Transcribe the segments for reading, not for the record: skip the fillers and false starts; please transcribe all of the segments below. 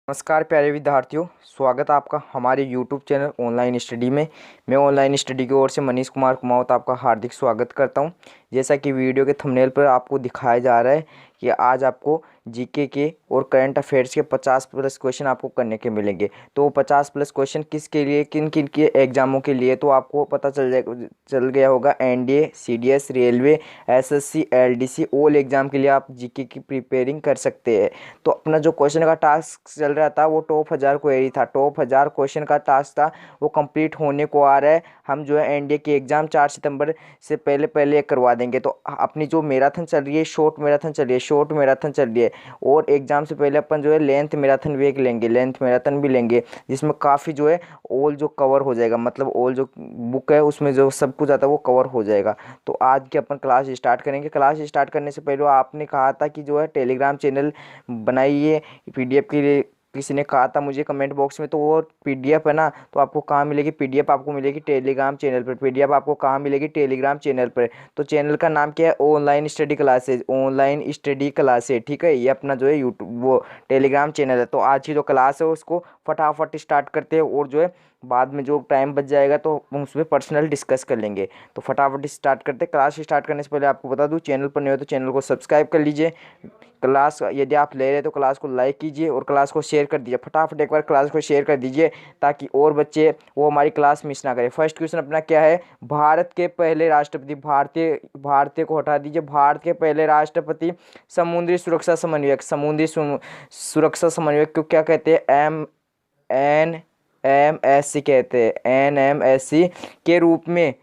नमस्कार प्यारे विद्यार्थियों, स्वागत है आपका हमारे यूट्यूब चैनल ऑनलाइन स्टडी में। मैं ऑनलाइन स्टडी की ओर से मनीष कुमार कुमावत आपका हार्दिक स्वागत करता हूं। जैसा कि वीडियो के थंबनेल पर आपको दिखाया जा रहा है कि आज आपको जीके के और करंट अफेयर्स के 50 प्लस क्वेश्चन आपको करने के मिलेंगे। तो 50 प्लस क्वेश्चन किसके लिए, किन किन के एग्जामों के लिए, तो आपको पता चल गया होगा। NDA, CDS, railway, SSC, LDC, all exam के लिए आप जीके की प्रिपेयरिंग कर सकते हैं। तो अपना जो क्वेश्चन का टास्क चल रहा था वो टॉप 1000 क्वेरी था। टॉप 1000 क्वेश्चन का टास्क था, वो कंप्लीट होने को आ रहा है। हम जो है एनडीए की एग्ज़ाम 4 सितंबर से पहले करवा देंगे। तो अपनी जो मैराथन चल रही है, शॉर्ट मैराथन चल रही है, शॉर्ट मैराथन चल रही है। और एग्ज़ाम से पहले अपन जो है लेंथ मैराथन भी एक लेंगे, लेंथ मैराथन भी लेंगे, जिसमें काफ़ी जो है ऑल जो कवर हो जाएगा, मतलब ऑल जो बुक है उसमें जो सब कुछ आता है वो कवर हो जाएगा। तो आज के अपन क्लास स्टार्ट करेंगे। क्लास स्टार्ट करने से पहले आपने कहा था कि जो है टेलीग्राम चैनल बनाइए पीडीएफ के लिए, किसी ने कहा था मुझे कमेंट बॉक्स में। तो वो पीडीएफ है ना, तो आपको कहाँ मिलेगी? पीडीएफ आपको मिलेगी टेलीग्राम चैनल पर। पीडीएफ आपको कहाँ मिलेगी? टेलीग्राम चैनल पर। तो चैनल का नाम क्या है? Online study classes, online study classes. ठीक है, ये अपना जो है यूट्यूब वो टेलीग्राम चैनल है। तो आज की जो क्लास है उसको फटाफट स्टार्ट करते हैं, और जो है बाद में जो टाइम बच जाएगा तो हम उस पर पर्सनल डिस्कस कर लेंगे। तो फटाफट स्टार्ट करते हैं। क्लास स्टार्ट करने से पहले आपको बता दूं, चैनल पर नहीं हो तो चैनल को सब्सक्राइब कर लीजिए। क्लास यदि आप ले रहे हैं तो क्लास को लाइक कीजिए और क्लास को शेयर कर दीजिए। फटाफट एक बार क्लास को शेयर कर दीजिए ताकि और बच्चे वो हमारी क्लास मिस ना करें। फर्स्ट क्वेश्चन अपना क्या है? भारत के पहले राष्ट्रपति, भारतीय को हटा दीजिए, भारत के पहले राष्ट्रपति समुद्री सुरक्षा समन्वयक, समुद्री सुरक्षा समन्वयक को क्या कहते हैं? एनएमएससी कहते हैं। एनएमएससी के रूप में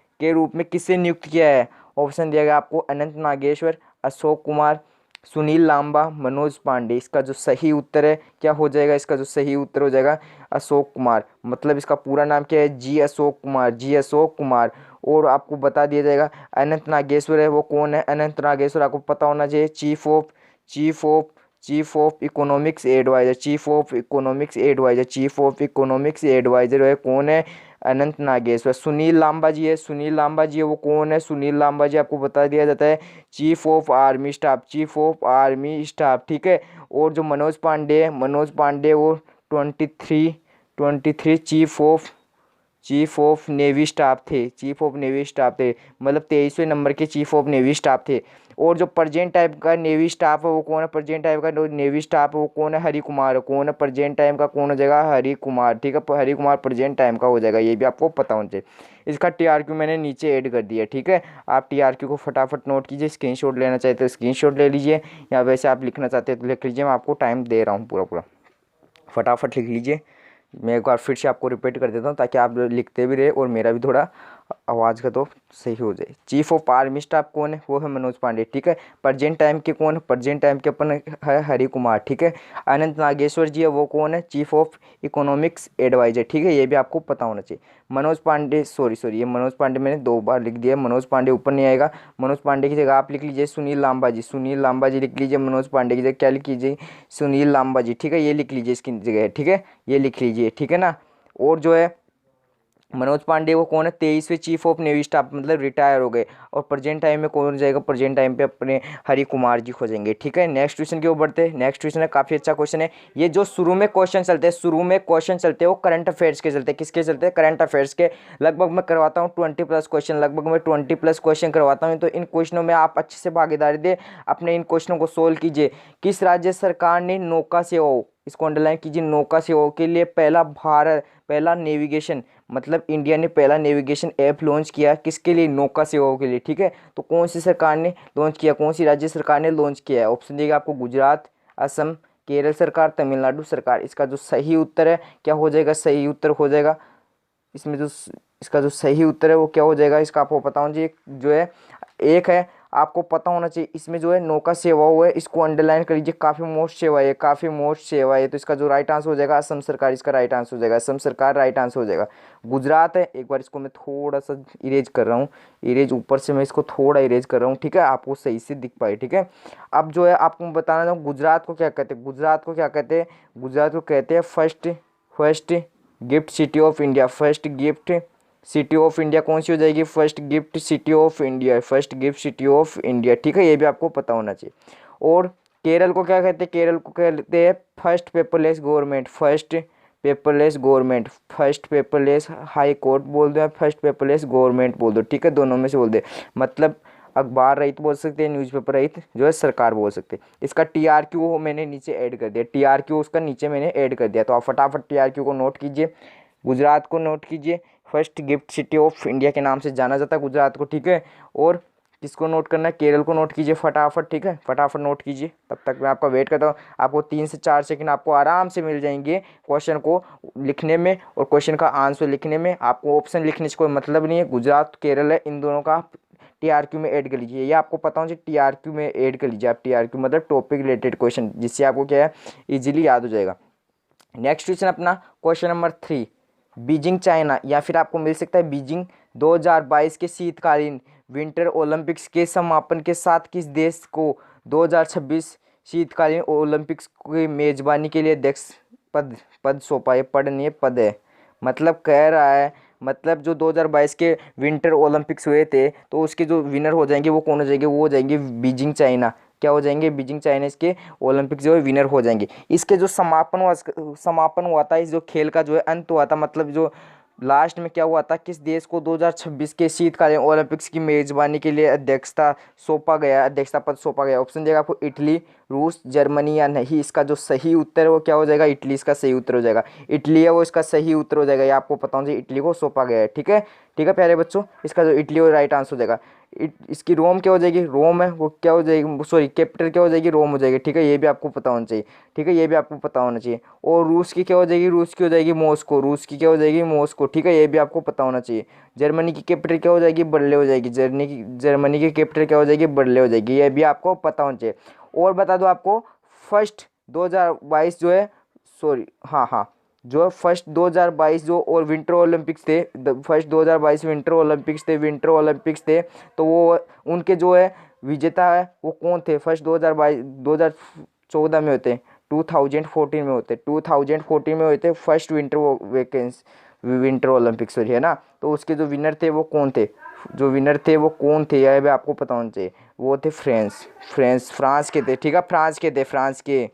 किसे नियुक्त किया है? ऑप्शन दिया गया आपको, अनंत नागेश्वर, अशोक कुमार, सुनील लांबा, मनोज पांडे। इसका जो सही उत्तर है क्या हो जाएगा? इसका जो सही उत्तर हो जाएगा अशोक कुमार। मतलब इसका पूरा नाम क्या है? जी अशोक कुमार, जी अशोक कुमार। और आपको बता दिया जाएगा अनंत नागेश्वर है वो कौन है? अनंत नागेश्वर आपको पता होना चाहिए, chief of economics adviser, chief of economics adviser है कौन है? अनंत नागेश्वर। सुनील लांबा जी है, सुनील लांबा जी है वो कौन है? सुनील लांबा जी आपको बता दिया जाता है chief of army staff, chief of army staff. ठीक है। और जो मनोज पांडे है, मनोज पांडे वो 23 चीफ ऑफ नेवी स्टाफ थे, चीफ ऑफ नेवी स्टाफ थे, मतलब 23वें नंबर के चीफ ऑफ नेवी स्टाफ थे। और जो प्रेजेंट टाइप का नेवी स्टाफ है वो कौन है? प्रेजेंट टाइप का जो नेवी स्टाफ है वो कौन है? हरि कुमार है। कौन है प्रेजेंट टाइम का? कौन हो जाएगा? हरि कुमार। ठीक है, हरि कुमार प्रेजेंट टाइम का हो जाएगा, ये भी आपको पता होना चाहिए। इसका टीआरक्यू मैंने नीचे ऐड कर दिया। ठीक है, आप टीआरक्यू को फटाफट नोट कीजिए। स्क्रीनशॉट लेना चाहते हो स्क्रीनशॉट ले लीजिए, या वैसे आप लिखना चाहते हो तो लिख लीजिए। मैं आपको टाइम दे रहा हूँ पूरा पूरा, फटाफट लिख लीजिए। मैं एक बार फिर से आपको रिपीट कर देता हूँ ताकि आप लिखते भी रहे और मेरा भी थोड़ा आवाज़ का तो सही हो जाए। चीफ ऑफ आर्मी स्टाफ कौन है? वो है मनोज पांडे। ठीक है। प्रेजेंट टाइम के कौन है? प्रेजेंट टाइम के अपन है हरि कुमार। ठीक है। अनंत नागेश्वर जी है वो कौन है? Chief of economics adviser. ठीक है, ये भी आपको पता होना चाहिए। मनोज पांडे, सॉरी ये मनोज पांडे मैंने 2 बार लिख दिया, मनोज पांडे ऊपर नहीं आएगा। मनोज पांडे की जगह आप लिख लीजिए सुनील लांबा जी, सुनील लांबा जी लिख लीजिए। मनोज पांडे की जगह क्या लिख लीजिए? सुनील लांबा जी। ठीक है, ये लिख लीजिए इसकी जगह। ठीक है, ये लिख लीजिए। ठीक है ना। और जो है मनोज पांडे वो कौन है? 23वें चीफ ऑफ नेवी स्टाफ, मतलब रिटायर हो गए। और प्रेजेंट टाइम में कौन हो जाएगा? प्रेजेंट टाइम पे अपने हरि कुमार जी हो जाएंगे। ठीक है, नेक्स्ट क्वेश्चन के ऊपर बढ़ते हैं। नेक्स्ट क्वेश्चन है काफ़ी अच्छा क्वेश्चन है ये। जो शुरू में क्वेश्चन चलते हैं, शुरू में क्वेश्चन चलते हैं वो करंट अफेयर्स के चलते हैं। किसके चलते हैं? करंट अफेयर्स के। लगभग मैं करवाता हूँ 20 प्लस क्वेश्चन, लगभग मैं 20 प्लस क्वेश्चन करवाता हूँ। तो इन क्वेश्चनों में आप अच्छे से भागीदारी दें, अपने इन क्वेश्चनों को सोल्व कीजिए। किस राज्य सरकार ने नौका सेवाओं, इसको अंडरलाइन कीजिए, नौका सेवाओं के लिए पहला नेविगेशन, मतलब इंडिया ने पहला नेविगेशन ऐप लॉन्च किया? किसके लिए? नौका सेवाओं के लिए। ठीक है, तो कौन सी सरकार ने लॉन्च किया? कौन सी राज्य सरकार ने लॉन्च किया है? ऑप्शन देगा आपको, गुजरात, असम, केरल सरकार, तमिलनाडु सरकार। इसका जो सही उत्तर है क्या हो जाएगा? सही उत्तर हो जाएगा इसमें जो इसका जो सही उत्तर है वो क्या हो जाएगा? इसका आपको पता होना चाहिए। जो है एक है, आपको पता होना चाहिए इसमें जो है नौका सेवा है, इसको अंडरलाइन कर लीजिए। काफ़ी मोस्ट सेवा है, काफ़ी मोस्ट सेवा है। तो इसका जो राइट आंसर हो जाएगा असम सरकार, इसका राइट आंसर हो जाएगा असम सरकार, राइट आंसर हो जाएगा। गुजरात है, एक बार इसको मैं थोड़ा सा इरेज कर रहा हूँ, इरेज ऊपर से मैं इसको थोड़ा इरेज कर रहा हूँ। ठीक है, आपको सही से दिख पाए। ठीक है, अब जो है आपको मैं बताना चाहूँ गुजरात को क्या कहते हैं। गुजरात को क्या कहते हैं? गुजरात को कहते हैं first gift city of India. First gift city of India कौन सी हो जाएगी? First gift city of India, first gift city of India. ठीक है, ये भी आपको पता होना चाहिए। और केरल को क्या कहते हैं, केरल को कहते हैं first paperless government, first paperless government, first paperless high court बोल दो या फर्स्ट पेपरलेस गवर्नमेंट बोल दो, ठीक है, दोनों में से बोल दे। मतलब अखबार रहित बोल सकते हैं, न्यूज़पेपर रहित जो है सरकार बोल सकते हैं। इसका TRQ मैंने नीचे ऐड कर दिया, TRQ उसका नीचे मैंने ऐड कर दिया, तो आप फटाफट TRQ को नोट कीजिए। गुजरात को नोट कीजिए, first gift city of India के नाम से जाना जाता है गुजरात को, ठीक है। और किसको नोट करना है, केरल को नोट कीजिए फटाफट, ठीक है, फटाफट नोट कीजिए। तब तक मैं आपका वेट करता हूँ। आपको 3 से 4 सेकंड आपको आराम से मिल जाएंगे क्वेश्चन को लिखने में और क्वेश्चन का आंसर लिखने में। आपको ऑप्शन लिखने से कोई मतलब नहीं है, गुजरात केरल है, इन दोनों का TRQ में ऐड कर लीजिए। ये आपको पता होना चाहिए, TRQ में ऐड कर लीजिए आप, TRQ मतलब टॉपिक रिलेटेड क्वेश्चन, जिससे आपको क्या है ईजिली याद हो जाएगा। नेक्स्ट क्वेश्चन अपना क्वेश्चन नंबर 3, बीजिंग चाइना, या फिर आपको मिल सकता है बीजिंग 2022 के शीतकालीन विंटर ओलंपिक्स के समापन के साथ किस देश को 2026 शीतकालीन ओलंपिक्स की मेजबानी के लिए अध्यक्ष पद सौंपा। ये पद नहीं है, पद है। मतलब कह रहा है, मतलब जो 2022 के विंटर ओलंपिक्स हुए थे तो उसके जो विनर हो जाएंगे वो कौन हो जाएंगे, वो हो जाएंगे बीजिंग चाइना। क्या हो जाएंगे, बीजिंग चाइना इसके ओलंपिक्स जो है विनर हो जाएंगे। इसके जो समापन हुआ था, इस जो खेल का जो है अंत हुआ था, मतलब जो लास्ट में क्या हुआ था, किस देश को 2026 के शीतकालीन ओलंपिक्स की मेजबानी के लिए अध्यक्षता पद सौंपा गया। ऑप्शन देगा आपको इटली, रूस, जर्मनी या नहीं। इसका जो सही उत्तर है वो क्या हो जाएगा, इटली इसका सही उत्तर हो जाएगा। इटली है वो इसका सही उत्तर हो जाएगा, ये आपको पता होना चाहिए, इटली को सौंपा गया है, ठीक है। ठीक है प्यारे बच्चों, इसका जो इटली वो राइट आंसर हो जाएगा। इसकी रोम क्या हो जाएगी, रोम है वो क्या हो जाएगी, सॉरी कैपिटल क्या हो जाएगी, रोम हो जाएगी, ठीक है, ये भी आपको पता होना चाहिए, ठीक है, ये भी आपको पता होना चाहिए। और रूस की क्या हो जाएगी, रूस की हो जाएगी मॉस्को, रूस की क्या हो जाएगी, मॉस्को, ठीक है, ये भी आपको पता होना चाहिए। जर्मनी की कैपिटल क्या हो जाएगी, बर्लिन हो जाएगी, जर्मनी की कैपिटल क्या हो जाएगी, बर्लिन हो जाएगी, ये भी आपको पता होना चाहिए। और बता दो आपको फर्स्ट 2022 जो है, सॉरी हाँ जो फर्स्ट 2022 जो और विंटर ओलंपिक्स थे, फर्स्ट 2022 विंटर ओलंपिक्स थे, तो वो उनके जो है विजेता है वो कौन थे, फर्स्ट 2014 में होते, 2014 में होते, 2014 में होते फर्स्ट विंटर ओलंपिक्स है ना। तो उसके जो विनर थे वो कौन थे, यह भी आपको पता होना चाहिए, वो थे फ्रांस के थे, ठीक है, फ्रांस के।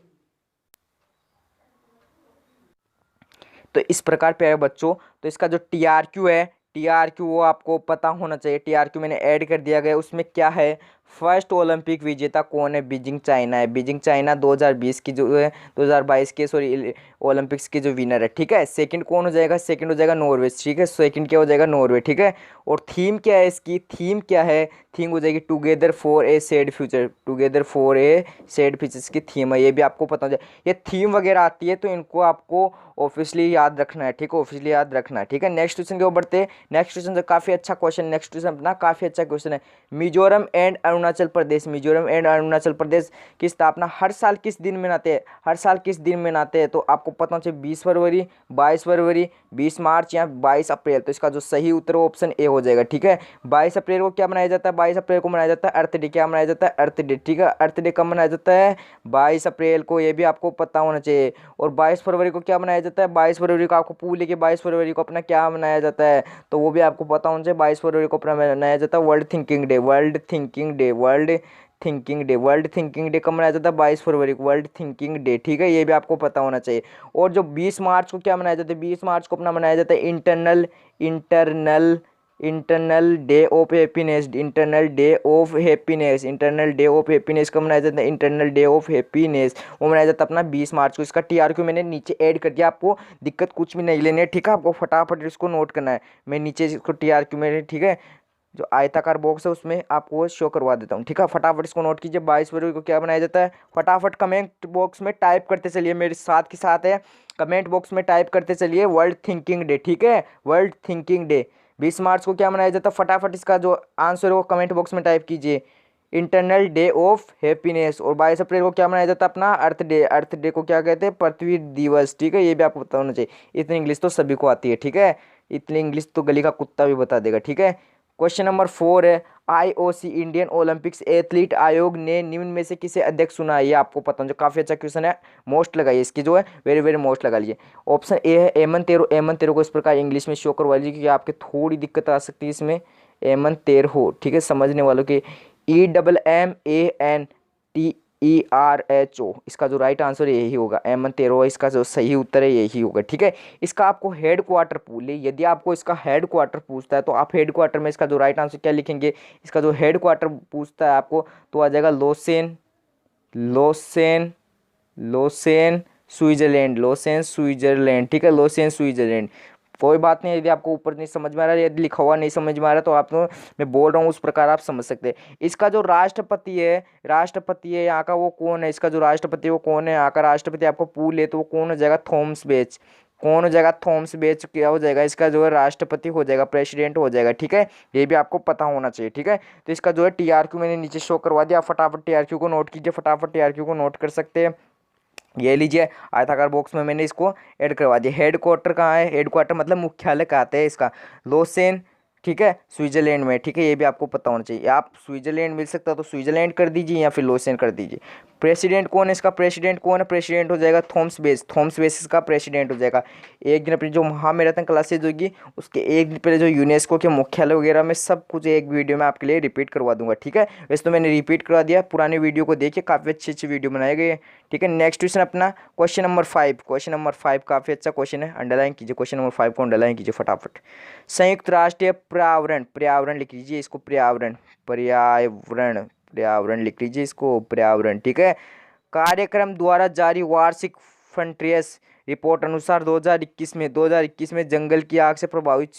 तो इस प्रकार प्यारे बच्चों, तो इसका जो TRQ है, TRQ वो आपको पता होना चाहिए। TRQ मैंने ऐड कर दिया गया, उसमें क्या है, फर्स्ट ओलंपिक विजेता कौन है, बीजिंग चाइना है। बीजिंग चाइना 2020 की जो है 2022 के सॉरी ओलंपिक्स के जो विनर है, ठीक है। सेकंड कौन हो जाएगा, सेकंड हो जाएगा नॉर्वे, ठीक है, सेकंड क्या हो जाएगा, नॉर्वे, ठीक है। और थीम क्या है इसकी, थीम क्या है, थीम हो जाएगी together for a shared future, together for a shared future की थीम है, ये भी आपको पता हो जाए। ये थीम वगैरह आती है तो इनको आपको ऑफिशियली याद रखना है, ठीक है, ऑफिशियली याद रखना है, ठीक है। नेक्स्ट क्वेश्चन के ऊपर बढ़ते हैं। नेक्स्ट क्वेश्चन से काफ़ी अच्छा क्वेश्चन, नेक्स्ट क्वेश्चन अपना काफ़ी अच्छा क्वेश्चन है। मिजोरम एंड अरुणाचल प्रदेश की स्थापना हर साल किस दिन मनाते हैं, तो आपको पता होना चाहिए 20 फरवरी, 22 फरवरी, 20 मार्च या 22 अप्रैल। तो इसका जो सही उत्तर ऑप्शन ए हो जाएगा, ठीक है। 22 अप्रैल को क्या मनाया जाता है, 22 अप्रैल को मनाया जाता है अर्थ डे, क्या मनाया जाता है, अर्थ डे, ठीक है। अर्थ डे कब मनाया जाता है, 22 अप्रैल को, ये भी आपको पता होना चाहिए। और 22 फरवरी को क्या मनाया जाता है, 22 फरवरी को आपको पूछ लेके 22 फरवरी को अपना क्या मनाया जाता है, तो वो भी आपको पता होना चाहिए। 22 फरवरी को अपना मनाया जाता है वर्ल्ड थिंकिंग डे कब मनाया जाता है, 22 फरवरी को, वर्ल्ड थिंकिंग डे, ठीक है, ये भी आपको पता होना चाहिए। और जो 20 मार्च को क्या मनाया जाता है, 20 मार्च को अपना मनाया जाता है इंटरनल डे ऑफ हैप्पीनेस कब मनाया जाता है, इंटरनल डे ऑफ हैप्पीनेस वो मनाया जाता है अपना 20 मार्च को। इसका TRQ मैंने नीचे ऐड कर दिया, आपको दिक्कत कुछ भी नहीं लेनी है, ठीक है, आपको फटाफट इसको नोट करना है। मैं नीचे इसको TRQ में, ठीक है, जो आयताकार बॉक्स है उसमें आपको शो करवा देता हूँ, ठीक है, फटाफट इसको नोट कीजिए। 22 फरवरी को क्या बनाया जाता है, फटाफट कमेंट बॉक्स में टाइप करते चलिए, मेरे साथ के साथ है, कमेंट बॉक्स में टाइप करते चलिए वर्ल्ड थिंकिंग डे, ठीक है, वर्ल्ड थिंकिंग डे। 20 मार्च को क्या मनाया जाता है, फटाफट इसका जो आंसर है वो कमेंट बॉक्स में टाइप कीजिए, इंटरनल डे ऑफ हैप्पीनेस। और 22 अप्रैल को क्या मनाया जाता है अपना अर्थ डे को क्या कहते हैं, पृथ्वी दिवस, ठीक है, ये भी आपको पता होना चाहिए। इतनी इंग्लिश तो सभी को आती है, ठीक है, इतनी इंग्लिश तो गली का कुत्ता भी बता देगा, ठीक है। क्वेश्चन नंबर 4 है, IOC इंडियन ओलंपिक्स एथलीट आयोग ने निम्न में से किसे अध्यक्ष चुना है, ये आपको पता होना, काफ़ी अच्छा क्वेश्चन है, मोस्ट लगाइए इसकी जो है, वेरी वेरी मोस्ट लगा लीजिए। ऑप्शन ए है एमन तेरो को इस प्रकार इंग्लिश में शो करवा लीजिए, क्योंकि आपके थोड़ी दिक्कत आ सकती है इसमें, एमन तेरहो, ठीक है, समझने वालों के EMMANTERO ERHO, इसका जो राइट आंसर यही होगा। M13 इसका जो सही उत्तर है यही होगा। ठीक है, इसका आपको हेड क्वार्टर पूछ, यदि आपको इसका हेड क्वार्टर पूछता है तो आप हेड क्वार्टर में इसका जो राइट आंसर क्या लिखेंगे, इसका जो हेड क्वार्टर पूछता है आपको तो आ जाएगा लोसेन, लोसेन, लोसेन स्विट्जरलैंड, लोसेन स्विट्जरलैंड। ठीक है, लोसेन स्विट्जरलैंड। कोई बात नहीं, यदि आपको ऊपर नहीं समझ में आ रहा है, यदि लिखा हुआ नहीं समझ में आ रहा है तो आप तो मैं बोल रहा हूँ उस प्रकार आप समझ सकते हैं। इसका जो राष्ट्रपति है, राष्ट्रपति है यहाँ का वो कौन है, इसका जो राष्ट्रपति है वो कौन है यहाँ का राष्ट्रपति, आपको पूछ ले तो वो कौन हो जाएगा, थॉमस बेच। कौन हो जाएगा, थॉमस बेच क्या हो जाएगा, इसका जो है राष्ट्रपति हो जाएगा, प्रेसिडेंट हो जाएगा। ठीक है, ये भी आपको पता होना चाहिए। ठीक है, तो इसका जो है TRQ मैंने नीचे शो करवा दिया, फटाफट TRQ को नोट कीजिए, फटाफट TRQ को नोट कर सकते हैं। ये लीजिए आयताकार बॉक्स में मैंने इसको ऐड करवा दिया। हेड क्वार्टर कहाँ है, हेड क्वार्टर मतलब मुख्यालय कहते हैं इसका, लोसेन। ठीक है, स्विट्जरलैंड में। ठीक है, ये भी आपको पता होना चाहिए। आप स्विट्जरलैंड मिल सकता है तो स्विट्जरलैंड कर दीजिए या फिर लोसेन कर दीजिए। प्रेसिडेंट कौन है इसका, प्रेसिडेंट कौन है, प्रेसिडेंट हो जाएगा थॉमस बेस, थॉमस बेस इसका प्रेसिडेंट हो जाएगा। एक दिन अपनी जो महामैराथन क्लासेज होगी उसके एक दिन पहले जो यूनेस्को के मुख्यालय वगैरह में सब कुछ एक वीडियो में आपके लिए रिपीट करवा दूंगा। ठीक है, वैसे तो मैंने रिपीट करवा दिया, पुराने वीडियो को देखिए, काफ़ी अच्छी अच्छी वीडियो बनाए गए हैं। ठीक है, नेक्स्ट क्वेश्चन अपना क्वेश्चन नंबर 5, क्वेश्चन नंबर 5 काफ़ी अच्छा क्वेश्चन है, अंडरलाइन कीजिए, क्वेश्चन नंबर 5 को अंडरलाइन कीजिए फटाफट। संयुक्त राष्ट्र पर्यावरण, पर्यावरण लिख लीजिए इसको, पर्यावरण, पर्यावरण, पर्यावरण लिख लीजिए इसको, पर्यावरण। ठीक है, कार्यक्रम द्वारा जारी वार्षिक फ्रंटियर्स रिपोर्ट अनुसार 2021 में जंगल की आग से प्रभावित,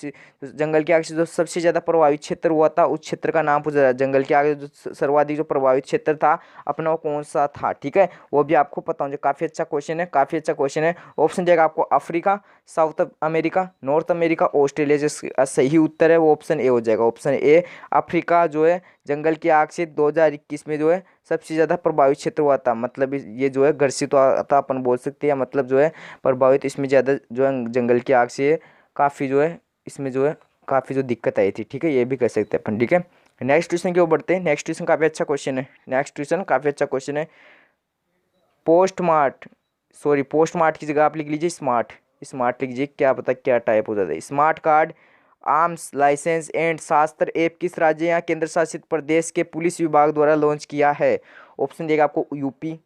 जंगल की आग से जो सबसे ज़्यादा प्रभावित क्षेत्र हुआ था उस क्षेत्र का नाम पूछा जाए। जंगल की आग से जो सर्वाधिक जो प्रभावित क्षेत्र था अपना वो कौन सा था। ठीक है, वो भी आपको पता होना चाहिए। काफ़ी अच्छा क्वेश्चन है, काफ़ी अच्छा क्वेश्चन है। ऑप्शन देगा आपको Africa, south America, north America, Australia. जो सही उत्तर है वो ऑप्शन ए हो जाएगा, ऑप्शन ए। अफ्रीका जो है जंगल की आग से 2021 में जो है सबसे ज़्यादा प्रभावित क्षेत्र हुआ था, मतलब ये जो है ग्रसित हुआ था अपन बोल सकते हैं, मतलब जो है प्रभावित इसमें ज़्यादा जो है जंगल की आग से काफ़ी जो है इसमें जो है काफ़ी जो दिक्कत आई थी। ठीक है, ये भी कह सकते हैं अपन। ठीक है, नेक्स्ट क्वेश्चन की ओर बढ़ते हैं। नेक्स्ट क्वेश्चन काफ़ी अच्छा क्वेश्चन है, नेक्स्ट क्वेश्चन काफ़ी अच्छा क्वेश्चन है। पोस्ट मार्ट की जगह आप लिख लीजिए स्मार्ट, स्मार्ट लिख लीजिए, क्या पता क्या टाइप हो जाता है। Smart card arms licence and Shastra app किस राज्य या केंद्र शासित प्रदेश के पुलिस विभाग द्वारा लॉन्च किया है। ऑप्शन देगा आपको यूपी,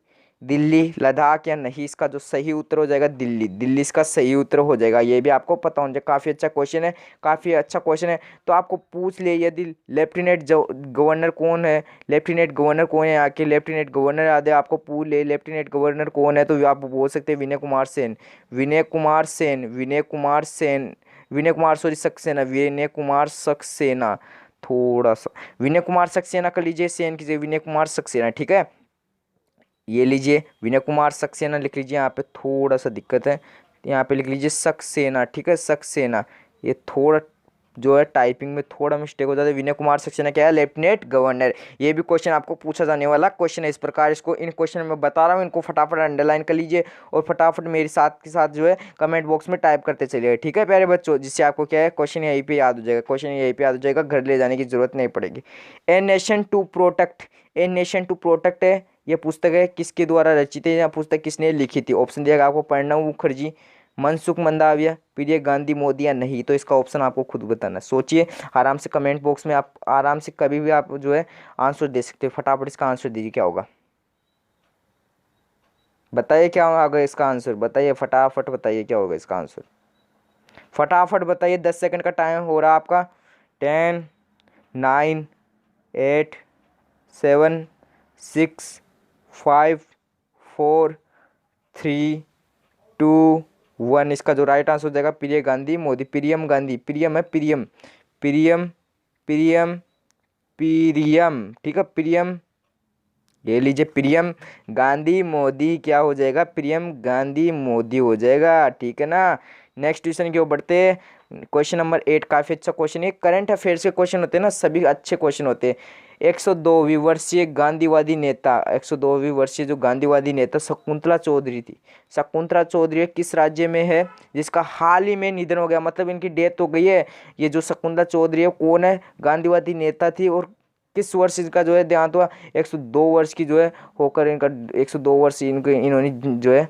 दिल्ली, लद्दाख या नहीं। इसका जो सही उत्तर हो जाएगा दिल्ली, दिल्ली इसका सही उत्तर हो जाएगा। ये भी आपको पता होना चाहिए। काफ़ी अच्छा क्वेश्चन है, काफ़ी अच्छा क्वेश्चन है। तो आपको पूछ ले यदि लेफ्टिनेंट गवर्नर कौन है, लेफ्टिनेंट गवर्नर कौन है यहाँ के, लेफ्टिनेंट गवर्नर याद है आपको, पूछ ले लेफ्टिनेंट गवर्नर कौन है तो आप बोल सकते हैं विनय कुमार सेन, विनय कुमार सेन, विनय कुमार सेन, विनय कुमार सॉरी सक्सेना, विनय कुमार सक्सेना, थोड़ा सा विनय कुमार सक्सेना कर लीजिए, सेन कीजिए विनय कुमार सक्सेना। ठीक है, ये लीजिए विनय कुमार सक्सेना लिख लीजिए, यहाँ पे थोड़ा सा दिक्कत है, यहाँ पे लिख लीजिए सक्सेना। ठीक है, सक्सेना, ये थोड़ा जो है टाइपिंग में थोड़ा मिस्टेक हो जाता है। विनय कुमार सक्सेना क्या है, लेफ्टिनेंट गवर्नर। ये भी क्वेश्चन आपको पूछा जाने वाला क्वेश्चन है इस प्रकार। इसको इन क्वेश्चन में बता रहा हूँ, इनको फटाफट अंडरलाइन कर लीजिए और फटाफट मेरे साथ के साथ जो है कमेंट बॉक्स में टाइप करते चलिए। ठीक है प्यारे बच्चों, जिससे आपको क्या है क्वेश्चन यहीं पे याद हो जाएगा, क्वेश्चन यहीं पे याद हो जाएगा, घर ले जाने की जरूरत नहीं पड़ेगी। A nation to protect, a nation to protect है ये पुस्तक है किसके द्वारा रचित है, या पुस्तक किसने लिखी थी। ऑप्शन दिया आपको प्रणब मुखर्जी, मनसुख मंदाविया, प्रिय गांधी, मोदी या नहीं। तो इसका ऑप्शन आपको खुद बताना, सोचिए आराम से कमेंट बॉक्स में, आप आराम से कभी भी आप जो है आंसर दे सकते हो। फटाफट इसका आंसर दीजिए, क्या होगा बताइए, क्या होगा इसका आंसर बताइए, फटाफट बताइए क्या होगा इसका आंसर, फटाफट बताइए। 10 सेकंड का टाइम हो रहा है आपका। 10 9 8 7 6 5 4 3 2 1। इसका जो राइट आंसर हो जाएगा प्रिय गांधी, मोदी, प्रियम गांधी, प्रियम है, प्रियम, प्रियम, प्रियम, प्रियम। ठीक है, प्रियम, ये लीजिए प्रियम गांधी मोदी, क्या हो जाएगा, प्रियम गांधी मोदी हो जाएगा। ठीक है ना, नेक्स्ट क्वेश्चन की ओर बढ़ते हैं। क्वेश्चन नंबर 8 काफ़ी अच्छा क्वेश्चन है, करंट अफेयर्स के क्वेश्चन होते हैं ना, सभी अच्छे क्वेश्चन होते हैं। 102वीं वर्षीय गांधीवादी नेता, 102वीं वर्षीय जो गांधीवादी नेता शकुंतला चौधरी थी, शकुंतला चौधरी किस राज्य में है जिसका हाल ही में निधन हो गया, मतलब इनकी डेथ हो गई है। ये जो शकुंतला चौधरी है कौन है, गांधीवादी नेता थी, और किस वर्ष इनका जो है देहांत हुआ, 102 वर्ष की जो है होकर इनका 102 वर्ष इन्होंने जो है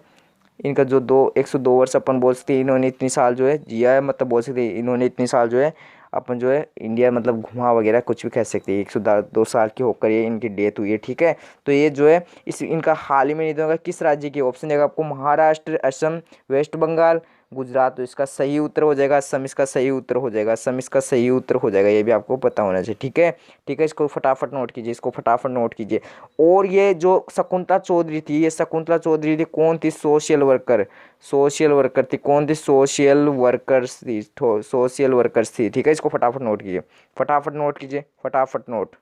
इनका जो 102 वर्ष अपन बोल सकते हैं, इन्होंने इतनी साल जो है जिया है, मतलब बोल सकते हैं इन्होंने इतनी साल जो है अपन जो है इंडिया मतलब घुमा वगैरह कुछ भी कह सकते हैं। 102 साल की होकर ये इनकी डेथ हुई है, ठीक है। तो ये जो है इस इनका हाल ही में निधन होगा। किस राज्य की? ऑप्शन देगा आपको महाराष्ट्र, असम, वेस्ट बंगाल, गुजरात। तो इसका सही उत्तर हो जाएगा असम, इसका सही उत्तर हो जाएगा असम, इसका सही उत्तर हो जाएगा। ये भी आपको पता होना चाहिए, ठीक है। ठीक है, इसको फटाफट नोट कीजिए, इसको फटाफट नोट कीजिए। और ये जो शकुंतला चौधरी थी, ये शकुंतला चौधरी थी कौन थी? सोशल वर्कर, सोशल वर्कर थी। कौन थी? सोशल वर्कर्स थी, सोशल वर्कर्स थी, ठीक है। इसको फटाफट नोट कीजिए, फटाफट नोट कीजिए, फटाफट नोट।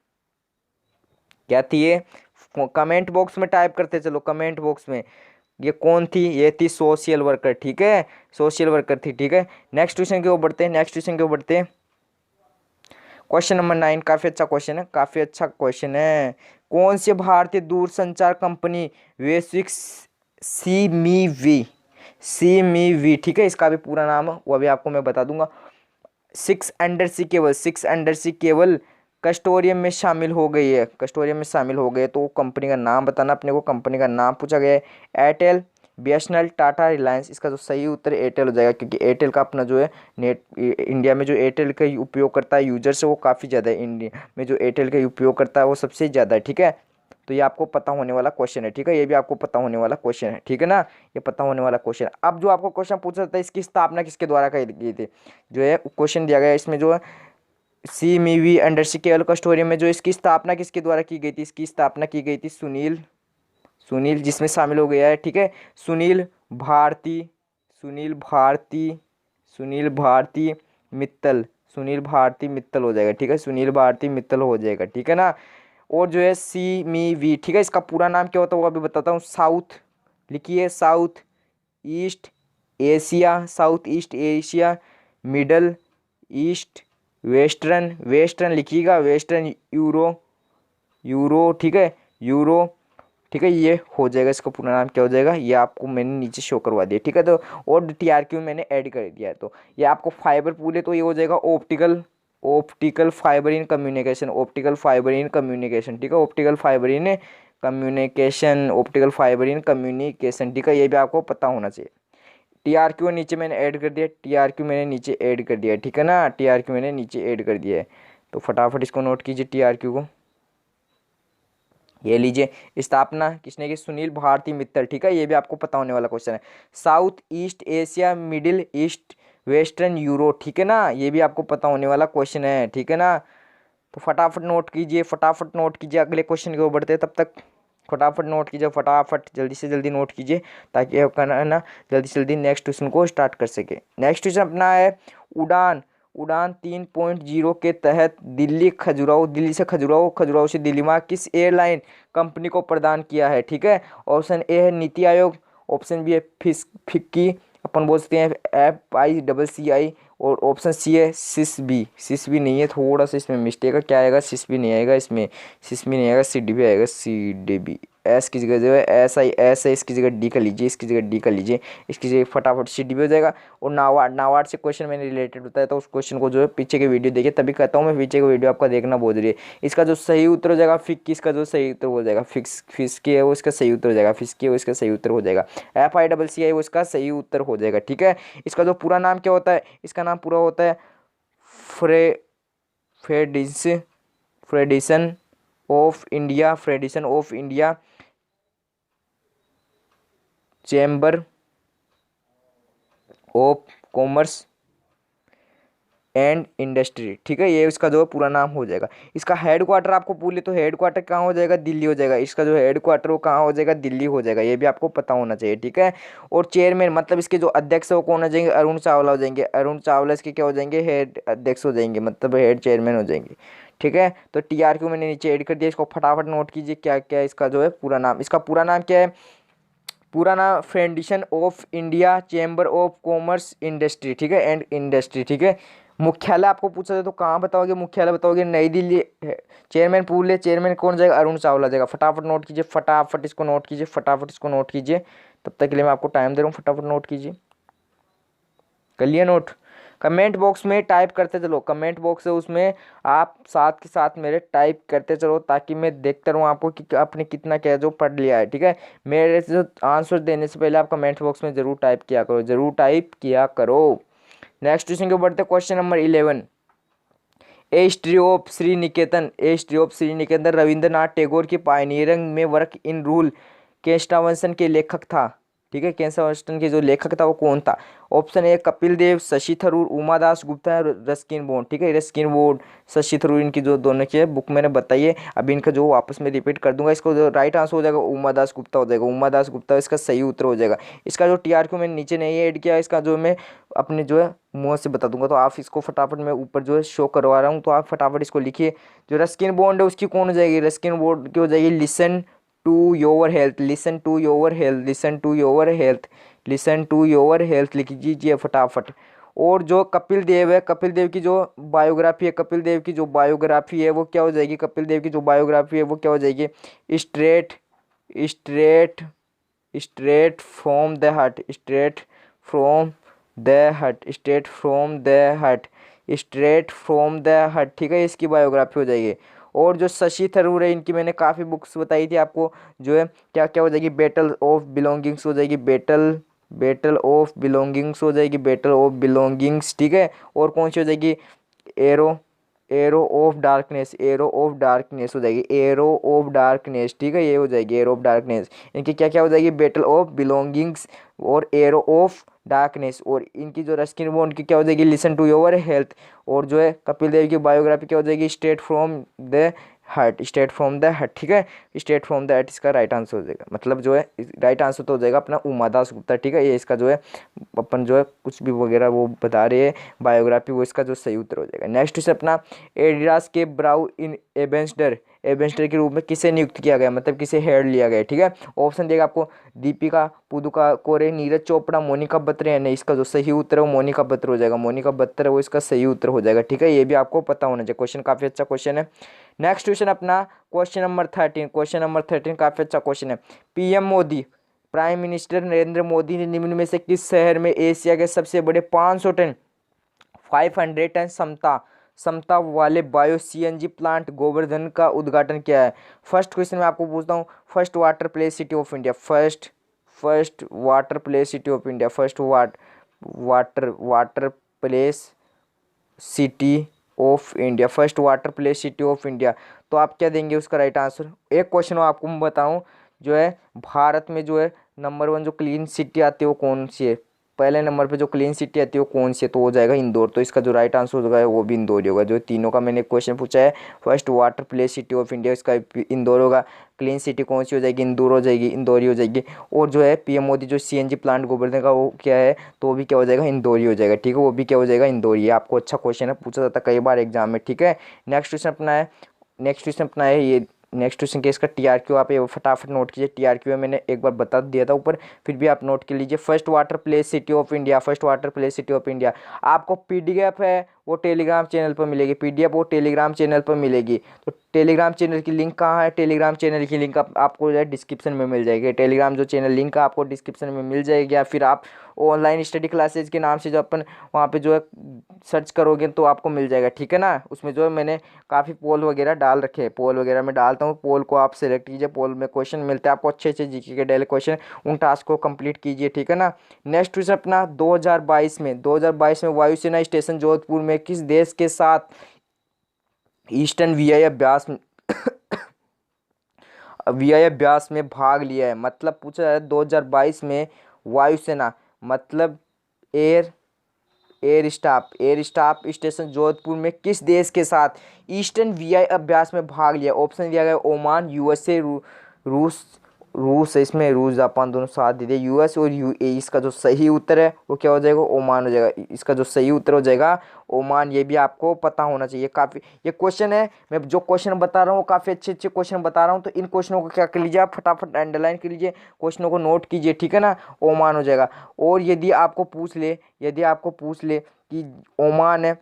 क्या थी ये? कमेंट बॉक्स में टाइप करते चलो, कमेंट बॉक्स में। ये कौन थी? ये थी सोशल वर्कर, ठीक है, सोशल वर्कर थी, ठीक है। नेक्स्ट क्वेश्चन की ओर बढ़ते हैं, नेक्स्ट क्वेश्चन की ओर बढ़ते हैं। क्वेश्चन नंबर 9 काफी अच्छा क्वेश्चन है, काफी अच्छा क्वेश्चन है। कौन सी भारतीय दूरसंचार कंपनी वैश्विक सीमीवी, ठीक है, इसका भी पूरा नाम वो अभी आपको मैं बता दूंगा। 6 अंडर सी केबल कस्टोरियम में शामिल हो गई है, कस्टोरियम में शामिल हो गए। तो कंपनी का नाम बताना अपने को, कंपनी का नाम पूछा गया है। Airtel, BSNL, Tata, Reliance. इसका जो सही उत्तर एयरटेल हो जाएगा, क्योंकि एयरटेल का अपना जो है नेट, इंडिया में जो एयरटेल का उपयोग करता है यूजर्स है वो काफ़ी ज़्यादा है। इंडिया में जो एयरटेल का उपयोग करता है वो सबसे ज़्यादा है, ठीक है। तो ये आपको पता होने वाला क्वेश्चन है, ठीक है, ये भी आपको पता होने वाला क्वेश्चन है, ठीक है ना, ये पता होने वाला क्वेश्चन है। अब जो आपको क्वेश्चन पूछा जाता है, इसकी स्थापना किसके द्वारा की थी? जो है क्वेश्चन दिया गया है इसमें, जो है सीमीवी अंडर सी केबल कस्टोरियम में जो इसकी स्थापना किसके द्वारा की गई थी? इसकी स्थापना की गई थी सुनील, सुनील जिसमें शामिल हो गया है, ठीक है, सुनील भारती, सुनील भारती, सुनील भारती मित्तल, सुनील भारती मित्तल हो जाएगा, ठीक है, सुनील भारती मित्तल हो जाएगा, ठीक है ना। और जो है सीमीवी, ठीक है, इसका पूरा नाम क्या होता है वो अभी बताता हूँ। साउथ लिखिए, south east Asia, south east Asia, middle east, western, western लिखिएगा, वेस्टर्न यूरो, यूरो, ठीक है, यूरो, ठीक है, ये हो जाएगा। इसका पूरा नाम क्या हो जाएगा ये आपको मैंने नीचे शो करवा दिया, ठीक है। तो और टीआरक्यू मैंने ऐड कर दिया है। तो ये आपको फाइबर पूल है, तो ये हो जाएगा optical, optical fibre in communication, optical fibre in communication, ठीक है, optical fibre in communication, optical fibre in communication, ठीक है, ये भी आपको पता होना चाहिए। टीआरक्यू नीचे मैंने ऐड कर दिया, टीआरक्यू मैंने नीचे ऐड कर दिया, ठीक है ना, टीआरक्यू मैंने नीचे ऐड कर दिया है। तो फटाफट इसको नोट कीजिए टीआरक्यू को। ये लीजिए, स्थापना किसने की? सुनील भारती मित्तल, ठीक है, ये भी आपको पता होने वाला क्वेश्चन है। South east Asia, middle east, western euro, ठीक है ना, ये भी आपको पता होने वाला क्वेश्चन है, ठीक है ना। तो फटाफट नोट कीजिए, फटाफट नोट कीजिए, अगले क्वेश्चन के ऊपर बढ़ते हैं। तब तक फटाफट नोट कीजिए, फटाफट जल्दी से जल्दी नोट कीजिए, ताकि आपका ना जल्दी से जल्दी नेक्स्ट क्वेश्चन को स्टार्ट कर सके। नेक्स्ट क्वेश्चन अपना है उड़ान, उड़ान 3.0 के तहत दिल्ली खजुराहो, दिल्ली से खजुराहो, खजुराहो से दिल्ली मार्ग किस एयरलाइन कंपनी को प्रदान किया है? ठीक है, ऑप्शन ए है नीति आयोग, ऑप्शन बी है फिक्की, अपन बोल सकते हैं FICCI, और ऑप्शन सी है सिसबी, सिसबी नहीं है, थोड़ा सा इसमें मिस्टेक है, क्या आएगा? सिसबी नहीं आएगा इसमें, सिसबी नहीं आएगा, CDB आएगा, CDB। एस की जगह जो है SIS है, इसकी जगह डी कर लीजिए, इसकी जगह डी कर लीजिए, इसकी जगह फटाफट CDB हो जाएगा। और नाबार्ड, नाबार्ड से क्वेश्चन मैंने रिलेटेड होता है, तो उस क्वेश्चन को जो है पीछे के वीडियो देखिए, तभी कहता हूँ मैं पीछे का वीडियो आपका देखना बहुत जरूरी है। इसका जो सही उत्तर हो जाएगा फिक्की, इसका जो सही उत्तर हो जाएगा फिक्की है वो इसका सही उत्तर हो जाएगा, फिक्की है वो इसका सही उत्तर हो जाएगा, FICCI वो इसका सही उत्तर हो जाएगा, ठीक है। इसका जो पूरा नाम क्या होता है? इसका नाम पूरा होता है federation of India, federation of India chamber of commerce and industry, ठीक है, ये इसका जो पूरा नाम हो जाएगा। इसका हेडक्वार्टर आपको पूछ ले तो हेडक्वार्टर कहाँ हो जाएगा? दिल्ली हो जाएगा। इसका जो हेडक्वार्टर वो कहाँ हो जाएगा? दिल्ली हो जाएगा, ये भी आपको पता होना चाहिए, ठीक है। और चेयरमैन मतलब इसके जो अध्यक्ष है वो कौन हो जाएंगे? अरुण चावला हो जाएंगे, अरुण चावला इसके क्या हो जाएंगे? हेड अध्यक्ष हो जाएंगे, मतलब हेड चेयरमैन हो जाएंगे, ठीक है। तो TRQ मैंने नीचे ऐड कर दिया, इसको फटाफट नोट कीजिए क्या क्या इसका जो है पूरा नाम। इसका पूरा नाम क्या है? पूरा नाम federation of India chamber of commerce industry, ठीक है, एंड इंडस्ट्री, ठीक है। मुख्यालय आपको पूछा जाए तो कहाँ बताओगे? मुख्यालय बताओगे नई दिल्ली। चेयरमैन पूछ ले, चेयरमैन कौन जाएगा? अरुण चावला जाएगा। फटाफट नोट कीजिए, फटाफट इसको नोट कीजिए, फटाफट इसको नोट कीजिए। तब तक के लिए मैं आपको टाइम दे रहा हूँ, फटाफट नोट कीजिए, कर लिया नोट? कमेंट बॉक्स में टाइप करते चलो, कमेंट बॉक्स है उसमें आप साथ के साथ मेरे टाइप करते चलो, ताकि मैं देखता रहूँ आपको कि आपने कितना क्या जो पढ़ लिया है, ठीक है। मेरे से आंसर देने से पहले आप कमेंट बॉक्स में जरूर टाइप किया करो, जरूर टाइप किया करो। नेक्स्ट क्वेश्चन के बढ़ते, question number 11। A history of Shri Niketan, a history of Shri Niketan Rabindranath Tagore की पायनियरिंग में वर्क इन रूल केष्टावंशन के लेखक था। ठीक है, केष्टावंशन के जो लेखक था वो कौन था? Option A Kapil Dev, Shashi Tharoor, Umadas Gupta, Ruskin Bond. ठीक है, रस्किन बॉन्ड, शशि थरूर, इनकी जो दोनों की बुक मैंने बताई है, अभी इनका जो वापस में रिपीट कर दूंगा। इसको जो राइट आंसर हो जाएगा उमादास गुप्ता हो जाएगा, उमादास गुप्ता इसका सही उत्तर हो जाएगा। इसका जो टीआरक्यू मैंने नीचे नहीं ऐड किया, इसका जो मैं अपने जो है मुँह से बता दूंगा, तो आप इसको फटाफट मैं ऊपर जो है शो करवा रहा हूँ, तो आप फटाफट इसको लिखिए। जो रस्किन बॉन्ड है उसकी कौन हो जाएगी? रस्किन बॉन्ड की हो जाएगी listen to your health, listen to your health, listen to your health, listen to your health लिख दीजिए फटाफट। और जो कपिल देव है, कपिल देव की जो बायोग्राफी है, कपिल देव की जो बायोग्राफी है वो क्या हो जाएगी? कपिल देव की जो बायोग्राफी है वो क्या हो जाएगी? Straight straight straight from the हट, स्ट्रेट फ्रॉम द हट, स्ट्रेट फ्रॉम द हट, स्ट्रेट फ्रॉम द हट। ठीक है, इसकी बायोग्राफी हो जाएगी। और जो शशि थरूर है, इनकी मैंने काफ़ी बुक्स बताई थी आपको, जो है क्या क्या हो जाएगी? बैटल ऑफ बिलोंगिंग्स हो जाएगी, बैटल ऑफ बिलोंगिंग्स हो जाएगी, बैटल ऑफ बिलोंगिंग्स। ठीक है, और कौन सी हो जाएगी? Arrow arrow of darkness, arrow of darkness हो जाएगी, एरो ऑफ डार्कनेस। ठीक है, ये हो जाएगी एरो ऑफ डार्कनेस। इनकी क्या क्या हो जाएगी? बैटल ऑफ बिलोंगिंग्स और एरो ऑफ डार्कनेस। और इनकी जो रस्किन बॉन्ड की क्या हो जाएगी? Listen to your health. और जो है कपिल देव की बायोग्राफी क्या हो जाएगी? स्ट्रेट फ्रॉम द हट, स्ट्रेट फ्रॉम द हट। ठीक है, स्ट्रेट फ्रॉम द हट इसका राइट आंसर हो जाएगा, मतलब जो है राइट आंसर तो हो जाएगा अपना उमादास गुप्ता। ठीक है, ये इसका जो है अपन जो है कुछ भी वगैरह वो बता रहे हैं बायोग्राफी, वो इसका जो सही उत्तर हो जाएगा। नेक्स्ट से अपना एडिडास के ब्राउ इन एबेंस्टर, एबेंस्टर के रूप में किसे नियुक्त किया गया, मतलब किसे हेड लिया गया? ठीक है, ऑप्शन देगा आपको दीपिका पादुकोणे, नीरज चोपड़ा, मोनिका बत्रा। नहीं, इसका जो सही उत्तर है वो मोनिका बत्रा हो जाएगा, मोनिका बत्रा वो इसका सही उत्तर हो जाएगा। ठीक है, ये भी आपको पता होना चाहिए, क्वेश्चन काफी अच्छा क्वेश्चन है। नेक्स्ट क्वेश्चन अपना क्वेश्चन नंबर 13, क्वेश्चन नंबर 13 काफी अच्छा क्वेश्चन है। PM Modi, prime minister Narendra Modi ने निम्न में से किस शहर में एशिया के सबसे बड़े 500 टन 500 टन क्षमता वाले बायो सीएनजी प्लांट गोवर्धन का उद्घाटन किया है? फर्स्ट क्वेश्चन मैं आपको पूछता हूँ, first water place city of India, first water place city of India, first water place city of India, first water place city of India. तो आप क्या देंगे उसका राइट आंसर? एक क्वेश्चन आपको मैं बताऊं, जो है भारत में जो है नंबर 1 जो क्लीन सिटी आती है वो कौन सी है? पहले नंबर पे जो क्लीन सिटी आती है वो कौन सी है? तो हो जाएगा इंदौर। तो इसका जो राइट आंसर होगा वो भी इंदौर ही होगा। जो तीनों का मैंने क्वेश्चन पूछा है, first water place city of India, इसका इंदौर होगा। क्लीन सिटी कौन सी हो जाएगी? इंदौर हो जाएगी, इंदौर ही हो जाएगी। और जो है पीएम मोदी जो सीएनजी प्लांट गोवर्धन का वो क्या है? तो वो भी क्या हो जाएगा? इंदौर ही हो जाएगा। ठीक है, वो भी क्या हो जाएगा? इंदौर ही। आपको अच्छा क्वेश्चन है, पूछा जाता कई बार एग्जाम में। ठीक है, नेक्स्ट क्वेश्चन अपना है, नेक्स्ट क्वेश्चन अपना है ये, नेक्स्ट क्वेश्चन के इसका टीआरक्यू आप ये फटाफट नोट कीजिए। टीआरक्यू मैंने एक बार बता दिया था ऊपर, फिर भी आप नोट कर लीजिए। First water place city of India, first water place city of India. आपको पीडीएफ है वो टेलीग्राम चैनल पर मिलेगी, पीडीएफ वो टेलीग्राम चैनल पर मिलेगी। तो टेलीग्राम चैनल की लिंक कहाँ है? टेलीग्राम चैनल की लिंक आपको जो है डिस्क्रिप्शन में मिल जाएगी। टेलीग्राम जो चैनल लिंक है आपको डिस्क्रिप्शन में मिल जाएगी, या फिर आप ऑनलाइन स्टडी क्लासेज के नाम से जो अपन वहाँ पे जो है सर्च करोगे तो आपको मिल जाएगा। ठीक है ना, उसमें जो है मैंने काफ़ी पोल वगैरह डाल रखे हैं, पोल वगैरह मैं डालता हूँ, पोल को आप सेलेक्ट कीजिए, पोल में क्वेश्चन मिलते हैं आपको अच्छे अच्छे जीके के डेली क्वेश्चन, उन टास्क को कंप्लीट कीजिए। ठीक है ना। नेक्स्ट क्वेश्चन अपना 2022 में वायुसेना स्टेशन जोधपुर में किस देश के साथ ईस्टर्न वीआई अभ्यास अभ्यास में भाग लिया है? मतलब पूछा जाए 2022 में वायुसेना मतलब एयर स्टाफ स्टेशन जोधपुर में किस देश के साथ ईस्टर्न वीआई अभ्यास में भाग लिया? ऑप्शन दिया गया ओमान, यूएसए, रूस है इसमें, रूस जापान दोनों साथ दे दिए, यूएस और यूएई। इसका जो सही उत्तर है वो क्या हो जाएगा? ओमान हो जाएगा। इसका जो सही उत्तर हो जाएगा ओमान। ये भी आपको पता होना चाहिए। काफ़ी ये क्वेश्चन है, मैं जो क्वेश्चन बता रहा हूँ काफ़ी अच्छे अच्छे क्वेश्चन बता रहा हूँ, तो इन क्वेश्चनों को क्या कर लीजिए आप फटाफट अंडरलाइन कर लीजिए, क्वेश्चनों को नोट कीजिए। ठीक है ना, ओमान हो जाएगा। और यदि आपको पूछ ले कि ओमान है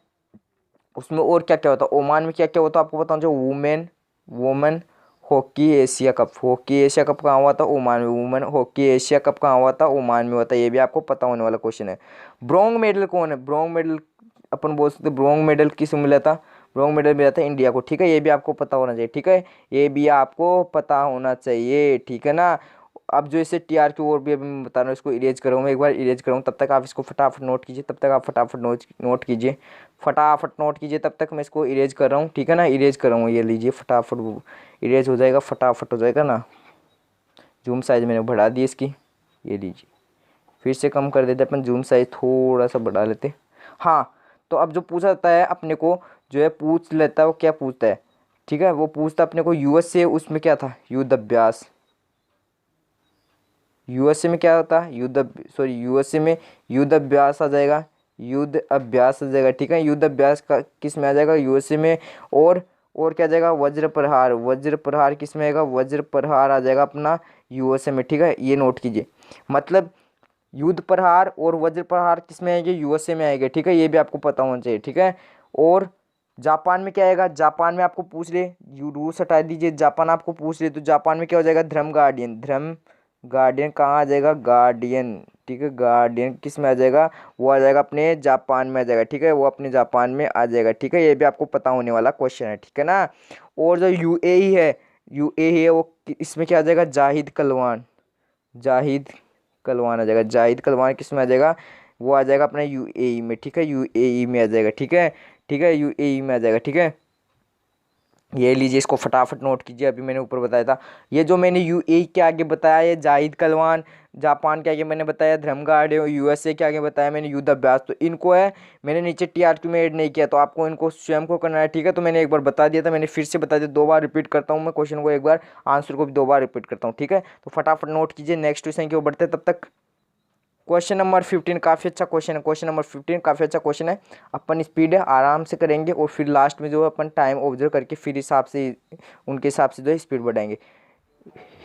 उसमें और क्या क्या होता है, ओमान में क्या क्या होता है आपको बताऊँ, जो वुमेन हॉकी एशिया कप कहाँ हुआ था? ओमान में। वुमेन हॉकी एशिया कप कहाँ हुआ था? ओमान में होता है। ये भी आपको पता होने वाला क्वेश्चन है। ब्रोंज मेडल कौन है? ब्रोंज मेडल अपन बोल सकते, ब्रोंज मेडल किस मिला था? ब्रोंज मेडल मिला था इंडिया को। ठीक है, ये भी आपको पता होना चाहिए। ठीक है, ये भी आपको पता होना चाहिए। ठीक है ना। अब जो इसे टीआर की ओर भी अभी मैं बता रहा हूँ, इसको इरेज कर रहा हूँ मैं, एक बार इरेज कर रहा हूँ, तब तक आप इसको फटाफट नोट कीजिए, तब तक आप फटाफट नोट कीजिए, फटाफट नोट कीजिए, तब तक मैं इसको इरेज कर रहा हूँ, ठीक है ना। इरेज कर रहा हूँ, ये लीजिए फटाफट वो इरेज हो जाएगा, फटाफट हो जाएगा ना। जूम साइज मैंने बढ़ा दी इसकी, ये लीजिए, फिर से कम कर देते अपन, जूम साइज थोड़ा सा बढ़ा लेते। हाँ, तो अब जो पूछा जाता है अपने को, जो है पूछ लेता है वो क्या पूछता है, ठीक है, वो पूछता अपने को यूएस से, उसमें क्या था, युद्ध अभ्यास। यूएसए में क्या होता है, यूएसए में युद्ध अभ्यास आ जाएगा, युद्ध अभ्यास आ जाएगा, ठीक है। युद्ध अभ्यास का किस में आ जाएगा, यूएसए में। और क्या आ जाएगा, वज्र प्रहार, वज्र प्रहार किस में आएगा, वज्र प्रहार आ जाएगा अपना यूएसए में, ठीक है, ये नोट कीजिए। मतलब युद्ध प्रहार और वज्र प्रहार किस में आएंगे, यूएसए में आएंगे, ठीक है, ये भी आपको पता होना चाहिए, ठीक है। और जापान में क्या आएगा, जापान में आपको पूछ ले, रूस हटा दीजिए, जापान आपको पूछ ले, तो जापान में क्या हो जाएगा, धर्म गार्डियन, धर्म गार्डियन कहाँ आ जाएगा, गार्डियन, ठीक है, गार्डियन किस में आ जाएगा, वो आ जाएगा अपने जापान में आ जाएगा, ठीक है, वो अपने जापान में आ जाएगा, ठीक है, ये भी आपको पता होने वाला क्वेश्चन है, ठीक है ना। और जो यूएई है, यूएई है वो इसमें क्या आ जाएगा, जाहिद कलवान, जाहिद कलवान आ जाएगा, जाहिद कलवान किस में आ जाएगा, वो आ जाएगा अपना यूएई में, ठीक है, यूएई में आ जाएगा, ठीक है, ठीक है, यूएई में आ जाएगा, ठीक है। ये लीजिए, इसको फटाफट नोट कीजिए, अभी मैंने ऊपर बताया था, ये जो मैंने यूएई के आगे बताया, ये जाहिद कलवान, जापान के आगे मैंने बताया धर्म गार्ड है, यूएसए के आगे बताया मैंने युद्ध अभ्यास, तो इनको है मैंने नीचे टीआरक्यू में ऐड नहीं किया, तो आपको इनको स्वयं को करना है, ठीक है। तो मैंने एक बार बता दिया था, मैंने फिर से बता दिया, दो बार रिपीट करता हूँ मैं क्वेश्चन को, एक बार आंसर को भी दो बार रिपीट करता हूँ, ठीक है। तो फटाफट नोट कीजिए, नेक्स्ट क्वेश्चन की ओर बढ़ते तब तक। क्वेश्चन नंबर 15 काफ़ी अच्छा क्वेश्चन है, क्वेश्चन नंबर 15 काफ़ी अच्छा क्वेश्चन है। अपन स्पीड है आराम से करेंगे, और फिर लास्ट में जो है अपन टाइम ऑब्जर्व करके फिर हिसाब से उनके हिसाब से जो है स्पीड बढ़ाएंगे।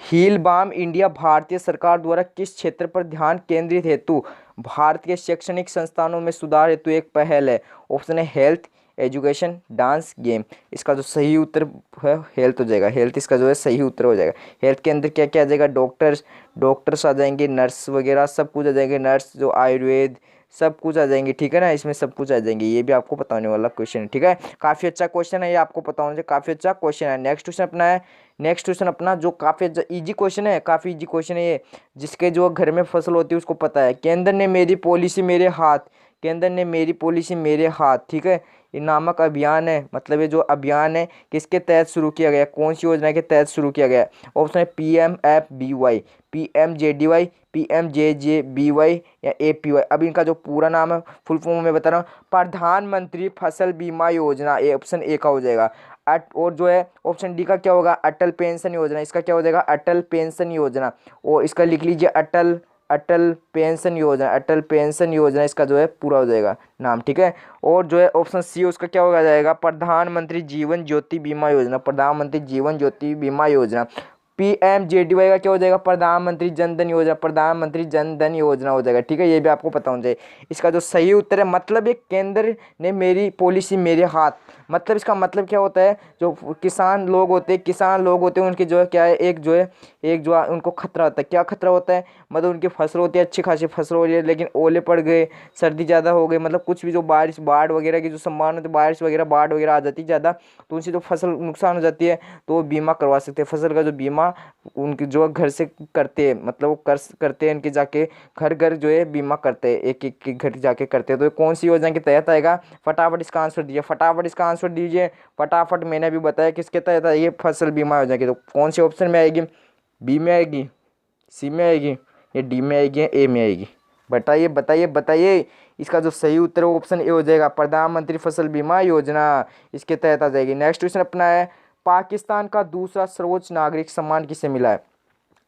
हील बाम इंडिया भारतीय सरकार द्वारा किस क्षेत्र पर ध्यान केंद्रित हेतु भारत के शैक्षणिक संस्थानों में सुधार हेतु एक पहल है। ऑप्शन है हेल्थ, एजुकेशन, डांस, गेम। इसका जो सही उत्तर है हेल्थ हो जाएगा, हेल्थ इसका जो है सही उत्तर हो जाएगा। हेल्थ के अंदर क्या क्या आ जाएगा, डॉक्टर्स आ जाएंगे, नर्स वगैरह सब कुछ आ जाएंगे, नर्स जो आयुर्वेद सब कुछ आ जाएंगे, ठीक है ना, इसमें सब कुछ आ जाएंगे, ये भी आपको पता होने वाला क्वेश्चन है, ठीक है। काफ़ी अच्छा क्वेश्चन है, ये आपको पता होना चाहिए, काफ़ी अच्छा क्वेश्चन है। नेक्स्ट क्वेश्चन अपना है, नेक्स्ट क्वेश्चन अपना जो काफ़ी इजी क्वेश्चन है, काफ़ी इजी क्वेश्चन है ये, जिसके जो घर में फसल होती है उसको पता है। केंद्र ने मेरी पॉलिसी मेरे हाथ, केंद्र ने मेरी पॉलिसी मेरे हाथ, ठीक है, ये नामक अभियान है, मतलब ये जो अभियान है किसके तहत शुरू किया गया, कौन सी योजना के तहत शुरू किया गया। ऑप्शन है PMFBY, PMJDY, PMJJBY या APY। अब इनका जो पूरा नाम है फुल फॉर्म में बता रहा हूँ, प्रधानमंत्री फसल बीमा योजना, ये ऑप्शन ए का हो जाएगा। और जो है ऑप्शन डी का क्या होगा, अटल पेंशन योजना, इसका क्या हो जाएगा, अटल पेंशन योजना। और इसका लिख लीजिए अटल अटल पेंशन योजना, अटल पेंशन योजना इसका जो है पूरा हो जाएगा नाम, ठीक है। और जो है ऑप्शन सी उसका क्या होगा जाएगा, प्रधानमंत्री जीवन ज्योति बीमा योजना, प्रधानमंत्री जीवन ज्योति बीमा योजना। PMJDY का क्या हो जाएगा, प्रधानमंत्री जन धन योजना, प्रधानमंत्री जन धन योजना हो जाएगा, ठीक है, ये भी आपको पता होना चाहिए। इसका जो सही उत्तर है, मतलब ये केंद्र ने मेरी पॉलिसी मेरे हाथ, मतलब इसका मतलब क्या होता है, जो किसान लोग होते हैं उनके जो है क्या है, एक जो है उनको खतरा होता है, क्या खतरा होता है, मतलब उनकी फसल होती है, अच्छी खासी फसल हो रही है, लेकिन ओले पड़ गए, सर्दी ज़्यादा हो गई, मतलब कुछ भी जो बाढ़ वगैरह की जो संभावना होती है, बाढ़ वगैरह आ जाती है ज़्यादा, तो उनसे जो फसल नुकसान हो जाती है, तो वो बीमा करवा सकते हैं। फसल का जो बीमा उनके जो घर से करते हैं, मतलब वो करते हैं, इनके जाके घर घर जो है बीमा करते हैं, एक एक घर जाके करते हैं। तो ये कौन सी योजना के तहत आएगा, फटाफट इसका आंसर दीजिए, फटाफट इसका आंसर दीजिए, फटाफट। मैंने अभी बताया किसके तहत है, ये फसल बीमा योजना की। तो कौन से ऑप्शन में आएगी, बी में आएगी, सी में आएगी, या डी में आएगी, या ए में आएगी, बताइए बताइए बताइए। इसका जो सही उत्तर है ऑप्शन ए हो जाएगा, प्रधानमंत्री फसल बीमा योजना इसके तहत आ जाएगी। नेक्स्ट क्वेश्चन अपना है, पाकिस्तान का दूसरा सर्वोच्च नागरिक सम्मान किसे मिला है।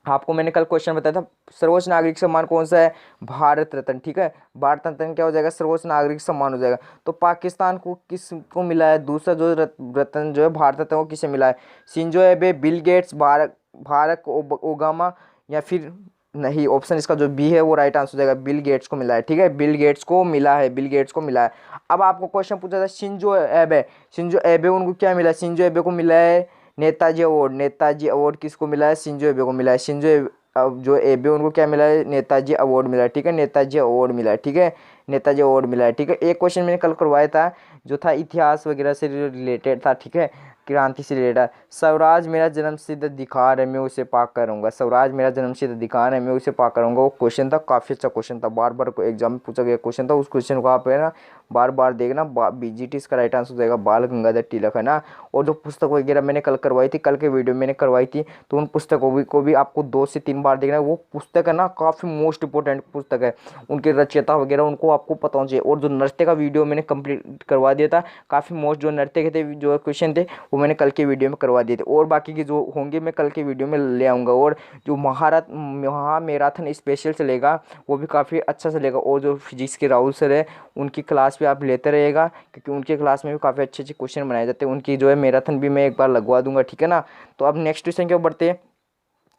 आपको मैंने कल क्वेश्चन बताया था, सर्वोच्च नागरिक सम्मान कौन सा है, भारत रत्न, ठीक है, भारत रत्न क्या हो जाएगा, सर्वोच्च नागरिक सम्मान हो जाएगा। तो पाकिस्तान को किसको मिला है दूसरा जो रत्न जो है भारत रत्न, वो किसे मिला है, शिंजो एबे, बिल गेट्स, बारक ओबामा, या फिर नहीं, ऑप्शन इसका जो बी है वो राइट आंसर हो जाएगा, बिल गेट्स को मिला है, ठीक है, बिल गेट्स को मिला है, बिल गेट्स को मिला है। अब आपको क्वेश्चन पूछा था शिंजो एबे उनको क्या मिला है, शिंजो एबे को मिला है नेताजी अवार्ड, नेताजी अवार्ड किसको मिला है, शिंजो एबे को मिला है, अब जो एबे उनको क्या मिला है, नेताजी अवार्ड मिला है, ठीक है, नेताजी अवार्ड मिला है, ठीक है, नेताजी अवार्ड मिला है, ठीक है। एक क्वेश्चन मैंने कल करवाया था जो था इतिहास वगैरह से रिलेटेड था, ठीक है, क्रांति से रिलेटेड। स्वराज मेरा जन्मसिद्ध अधिकार है, मैं उसे पाक करूंगा। स्वराज मेरा जन्मसिद्ध अधिकार है, मैं उसे पाक करूंगा। वो क्वेश्चन था, काफ़ी अच्छा क्वेश्चन था, बार बार एग्जाम में पूछा गया क्वेश्चन था। उस क्वेश्चन को आप है ना बार बार देखना। BGT इसका राइट आंसर हो जाएगा, बाल गंगाधर तिलक, है ना। और जो पुस्तक वगैरह मैंने कल करवाई थी, कल के वीडियो मैंने करवाई थी, तो उन पुस्तकों को भी आपको 2 से 3 बार देखना है। वो पुस्तक है ना काफ़ी मोस्ट इंपॉर्टेंट पुस्तक है, उनके रचयिता वगैरह उनको आपको पता होना चाहिए। और जो नृत्य का वीडियो मैंने कंप्लीट करवा दिया था, काफ़ी मोस्ट जो नृत्य के थे जो क्वेश्चन थे वो मैंने कल के वीडियो में करवा दिए थे। और बाकी के जो होंगे मैं कल के वीडियो में ले आऊँगा। और जो महामैराथन स्पेशल चलेगा वो भी काफ़ी अच्छा चलेगा। और जो फिजिक्स के राहुल सर है उनकी क्लास भी आप लेते रहेगा, क्योंकि उनके क्लास में भी काफ़ी अच्छे अच्छे क्वेश्चन बनाए जाते हैं। उनकी जो है मैराथन भी मैं एक बार लगवा दूंगा, ठीक है ना। तो अब नेक्स्ट क्वेश्चन क्यों बढ़ते हैं।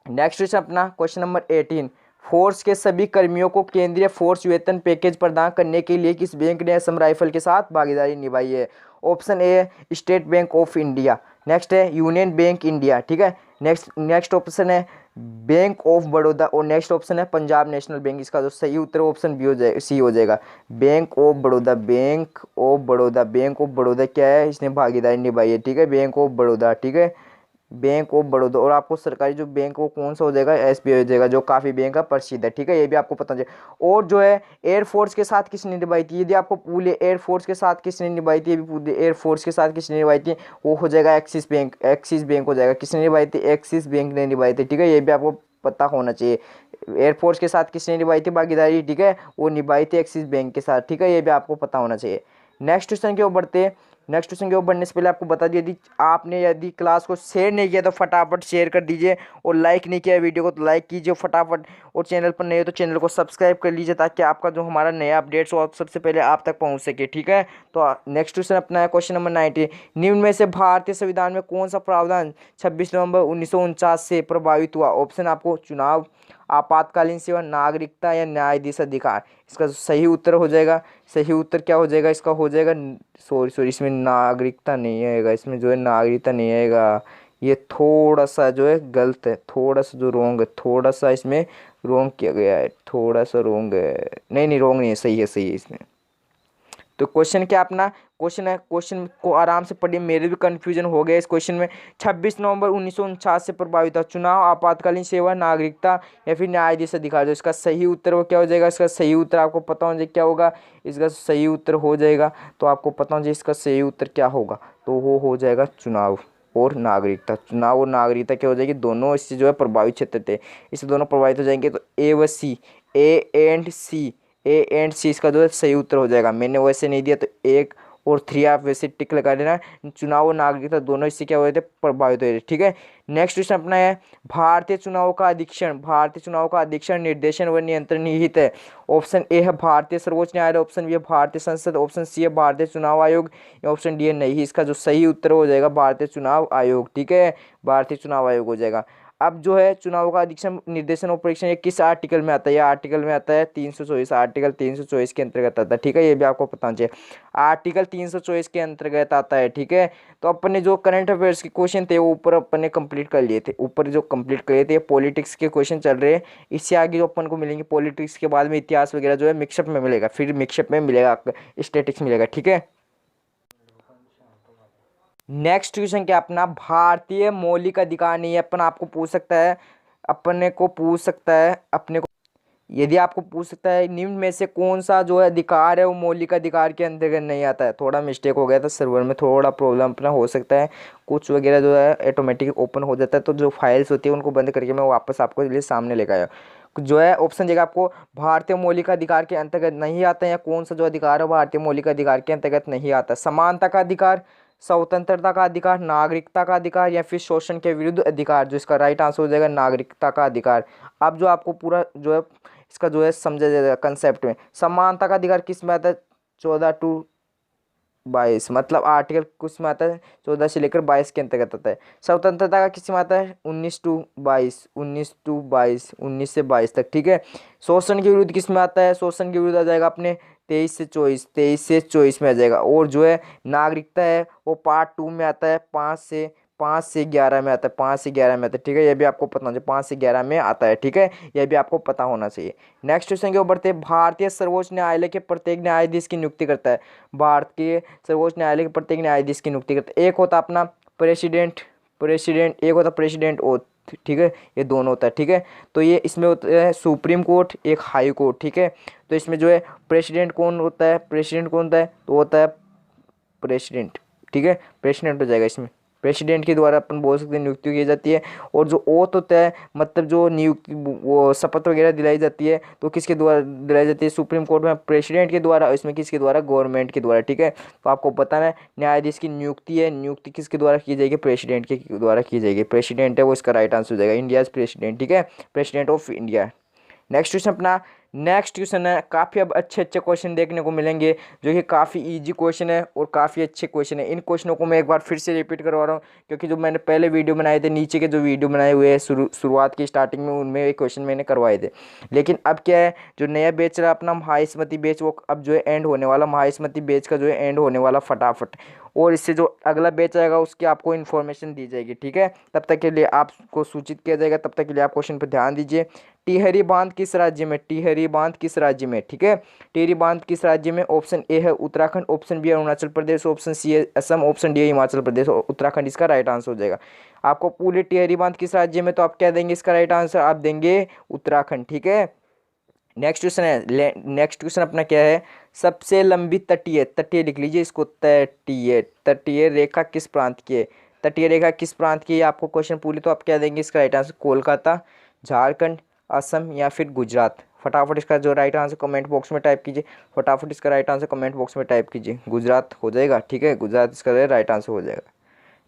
नेक्स्ट क्वेश्चन अपना क्वेश्चन नंबर 18, फोर्स के सभी कर्मियों को केंद्रीय फोर्स वेतन पैकेज प्रदान करने के लिए किस बैंक ने असम राइफल के साथ भागीदारी निभाई है। Option A state bank of India, next है यूनियन बैंक इंडिया, ठीक है। नेक्स्ट ऑप्शन है बैंक ऑफ बड़ौदा, और नेक्स्ट ऑप्शन है पंजाब नेशनल बैंक। इसका जो सही उत्तर ऑप्शन बी हो जाएगा, सी हो जाएगा, bank of Baroda. Bank of Baroda, bank of Baroda क्या है, इसने भागीदारी निभाई है, ठीक है, बैंक ऑफ बड़ौदा, ठीक है, बैंक ऑफ बड़ौदा। और आपको सरकारी जो बैंक वो कौन सा हो जाएगा, SBI हो जाएगा, जो काफ़ी बैंक का प्रसिद्ध है, ठीक है, ये भी आपको पता चले। और जो है एयरफोर्स के साथ किसने निभाई थी, यदि आपको पूरे एयरफोर्स के साथ किसने निभाई थी, पूरे एयरफोर्स के साथ किसने निभाई थी, वो हो जाएगा एक्सिस बैंक। एक्सिस बैंक हो जाएगा, किसने निभाई थी, एक्सिस बैंक ने निभाई थी, ठीक है, ये भी आपको पता होना चाहिए। एयरफोर्स के साथ किसने निभाई थी भागीदारी, ठीक है, वो निभाई थी एक्सिस बैंक के साथ, ठीक है, ये भी आपको पता होना चाहिए। नेक्स्ट क्वेश्चन की ओर बढ़ते हैं। नेक्स्ट क्वेश्चन की ओर बढ़ने से पहले आपको बता दिया, यदि क्लास को शेयर नहीं किया तो फटाफट शेयर कर दीजिए, और लाइक नहीं किया वीडियो को तो लाइक कीजिए फटाफट, और चैनल पर नहीं हो तो चैनल को सब्सक्राइब कर लीजिए, ताकि आपका जो हमारा नया अपडेट्स हो सबसे पहले आप तक पहुंच सके, ठीक है। तो नेक्स्ट क्वेश्चन अपना है क्वेश्चन नंबर 19, निम्न में से भारतीय संविधान में कौन सा प्रावधान 26 नवंबर 1949 से प्रभावित हुआ। ऑप्शन आपको चुनाव, आपातकालीन सेवा, नागरिकता या न्यायाधीश अधिकार। इसका सही उत्तर हो जाएगा, सही उत्तर क्या हो जाएगा, इसका हो जाएगा, सॉरी इसमें नागरिकता नहीं आएगा, इसमें जो है नागरिकता नहीं आएगा, ये थोड़ा सा जो है गलत है, थोड़ा सा जो रोंग है, थोड़ा सा इसमें रोंग किया गया है, थोड़ा सा रोंग है, नहीं रोंग नहीं है, सही है इसमें। तो क्वेश्चन क्या अपना क्वेश्चन है, क्वेश्चन को आराम से पढ़िए, मेरे भी कंफ्यूजन हो गया इस क्वेश्चन में। 26 नवंबर 1949 से प्रभावित था, चुनाव, आपातकालीन सेवा, नागरिकता या फिर न्यायाधीश अधिकार। जो इसका सही उत्तर वो क्या हो जाएगा, इसका सही उत्तर आपको पता होना चाहिए क्या होगा, इसका सही उत्तर हो जाएगा, तो आपको पता होना चाहिए इसका सही उत्तर क्या होगा, तो वो हो जाएगा चुनाव और नागरिकता। चुनाव और नागरिकता क्या हो जाएगी, दोनों इससे जो है प्रभावित क्षेत्र थे, इससे दोनों प्रभावित हो जाएंगे। तो ए व सी, ए एंड सी इसका जो है सही उत्तर हो जाएगा। मैंने वैसे नहीं दिया तो 1 और 3 आप वैसे टिक लगा देना। चुनाव और नागरिकता दोनों इससे क्या हुए थे, प्रभावित हुए थे, ठीक है। नेक्स्ट क्वेश्चन अपना है, भारतीय चुनाव का अधीक्षण निर्देशन व नियंत्रण निहित है। ऑप्शन ए है भारतीय सर्वोच्च न्यायालय, ऑप्शन बी है भारतीय संसद, ऑप्शन सी है भारतीय चुनाव आयोग, या ऑप्शन डी है नहीं। इसका जो सही उत्तर हो जाएगा भारतीय चुनाव आयोग, ठीक है, भारतीय चुनाव आयोग हो जाएगा। अब जो है चुनाव का अधीक्षण निर्देशन और परीक्षण ये किस आर्टिकल में आता है, ये आर्टिकल में आता है 324, आर्टिकल 324 के अंतर्गत आता है, ठीक है, ये भी आपको पता होना चाहिए, आर्टिकल 324 के अंतर्गत आता है, ठीक है। तो अपने जो करंट अफेयर्स के क्वेश्चन थे वो ऊपर अपन ने कंप्लीट कर लिए थे, ऊपर जो कंप्लीट कर लिए थे, पॉलिटिक्स के क्वेश्चन चल रहे हैं, इससे आगे जो अपन को मिलेंगे पॉलिटिक्स के बाद में इतिहास वगैरह जो है मिक्सअप में मिलेगा, फिर मिक्सअप में मिलेगा स्टैटिक्स मिलेगा, ठीक है। नेक्स्ट क्वेश्चन क्या अपना, भारतीय मौलिक अधिकार नहीं है, अपन आपको पूछ सकता है, अपने को पूछ सकता है, अपने को यदि आपको पूछ सकता है निम्न में से कौन सा जो है अधिकार है वो मौलिक अधिकार के अंतर्गत नहीं आता है। थोड़ा मिस्टेक हो गया था, सर्वर में थोड़ा प्रॉब्लम अपना हो सकता है, कुछ वगैरह जो है ऑटोमेटिक ओपन हो जाता है, तो जो फाइल्स होती है उनको बंद करके मैं वापस आपको लिए सामने लेकर आया। जो है ऑप्शन देगा आपको, भारतीय मौलिक अधिकार के अंतर्गत नहीं आता है, या कौन सा जो अधिकार है भारतीय मौलिक अधिकार के अंतर्गत नहीं आता, समानता का अधिकार, स्वतंत्रता का अधिकार, नागरिकता का अधिकार, या फिर शोषण के विरुद्ध अधिकार। जो इसका राइट आंसर हो जाएगा नागरिकता का अधिकार। अब जो आपको पूरा जो है इसका जो है समझा जाएगा कंसेप्ट में, समानता का अधिकार किस में आता है, 14 to 22, मतलब आर्टिकल किस में आता है, 14 से लेकर 22 के अंतर्गत आता है। स्वतंत्रता का किस में आता है, 19 to 22, 19 से 22 तक, ठीक है। शोषण के विरुद्ध किस में आता है, शोषण के विरुद्ध आ जाएगा अपने 23 से 24 में आ जाएगा। और जो है नागरिकता है वो पार्ट 2 में आता है, 5 से 11 में आता है, 5 से 11 में आता है, ठीक है, ये भी आपको पता होना चाहिए, 5 से 11 में आता है, ठीक है, ये भी आपको पता होना चाहिए। नेक्स्ट क्वेश्चन के ऊपर बढ़ते हैं, भारतीय सर्वोच्च न्यायालय के प्रत्येक न्यायाधीश की नियुक्ति करता है, भारत के सर्वोच्च न्यायालय के प्रत्येक न्यायाधीश की नियुक्ति करता है। एक होता अपना प्रेसिडेंट, प्रेसिडेंट एक होता है प्रेसिडेंट ओथ, ठीक है, ये दोनों होता है, ठीक है। तो ये इसमें होता है सुप्रीम कोर्ट, एक हाई कोर्ट, ठीक है। तो इसमें जो है प्रेसिडेंट कौन होता है, प्रेसिडेंट कौन होता है, तो होता है प्रेसिडेंट, ठीक है, प्रेसिडेंट हो जाएगा इसमें। प्रेसिडेंट के द्वारा अपन बोल सकते हैं नियुक्ति की जाती है। और जो ओथ होता है मतलब जो नियुक्ति वो शपथ वगैरह दिलाई जाती है, तो किसके द्वारा दिलाई जाती है, सुप्रीम कोर्ट में प्रेसिडेंट के द्वारा, इसमें किसके द्वारा, गवर्नमेंट के द्वारा, ठीक है। तो आपको बताना है न्यायाधीश की नियुक्ति है, नियुक्ति किसके द्वारा की जाएगी, प्रेसिडेंट के द्वारा की जाएगी। प्रेसिडेंट है वो इसका राइट आंसर हो जाएगा, इंडिया प्रेसिडेंट, ठीक है, president of India. Next question अपना, नेक्स्ट क्वेश्चन है, काफ़ी अब अच्छे अच्छे क्वेश्चन देखने को मिलेंगे जो कि काफ़ी इजी क्वेश्चन है और काफ़ी अच्छे क्वेश्चन है। इन क्वेश्चनों को मैं एक बार फिर से रिपीट करवा रहा हूँ, क्योंकि जो मैंने पहले वीडियो बनाए थे, नीचे के जो वीडियो बनाए हुए हैं शुरुआत की स्टार्टिंग में, उनमें एक क्वेश्चन मैंने करवाए थे। लेकिन अब क्या है, जो नया बैच रहा अपना महास्मृति बैच, वो अब जो है एंड होने वाला, महास्मृति बैच का जो है एंड होने वाला फटाफट। और इससे जो अगला बैच आएगा उसकी आपको इन्फॉर्मेशन दी जाएगी, ठीक है। तब तक के लिए आपको सूचित किया जाएगा, तब तक के लिए आप क्वेश्चन पर ध्यान दीजिए। टिहरी बांध किस राज्य में, टिहरी बांध किस राज्य में, ठीक है, टिहरी बांध किस राज्य में। ऑप्शन ए है उत्तराखंड, ऑप्शन बी है अरुणाचल प्रदेश, ऑप्शन सी है असम, ऑप्शन डी है हिमाचल प्रदेश। उत्तराखंड इसका राइट आंसर हो जाएगा। आपको पूरे टिहरी बांध किस राज्य में, तो आप क्या देंगे इसका राइट आंसर, आप देंगे उत्तराखंड, ठीक है। नेक्स्ट क्वेश्चन है, नेक्स्ट क्वेश्चन अपना क्या है, सबसे लंबी तटीय, तटीय लिख लीजिए इसको, तटीय, तटीय रेखा किस प्रांत की है, तटीय रेखा किस प्रांत की है, आपको क्वेश्चन पूरी, तो आप क्या देंगे इसका राइट आंसर, कोलकाता, झारखंड, असम या फिर गुजरात। फटाफट इसका जो राइट आंसर कमेंट बॉक्स में टाइप कीजिए, फटाफट इसका राइट आंसर कमेंट बॉक्स में टाइप कीजिए, गुजरात हो जाएगा, ठीक है, गुजरात इसका राइट आंसर हो जाएगा।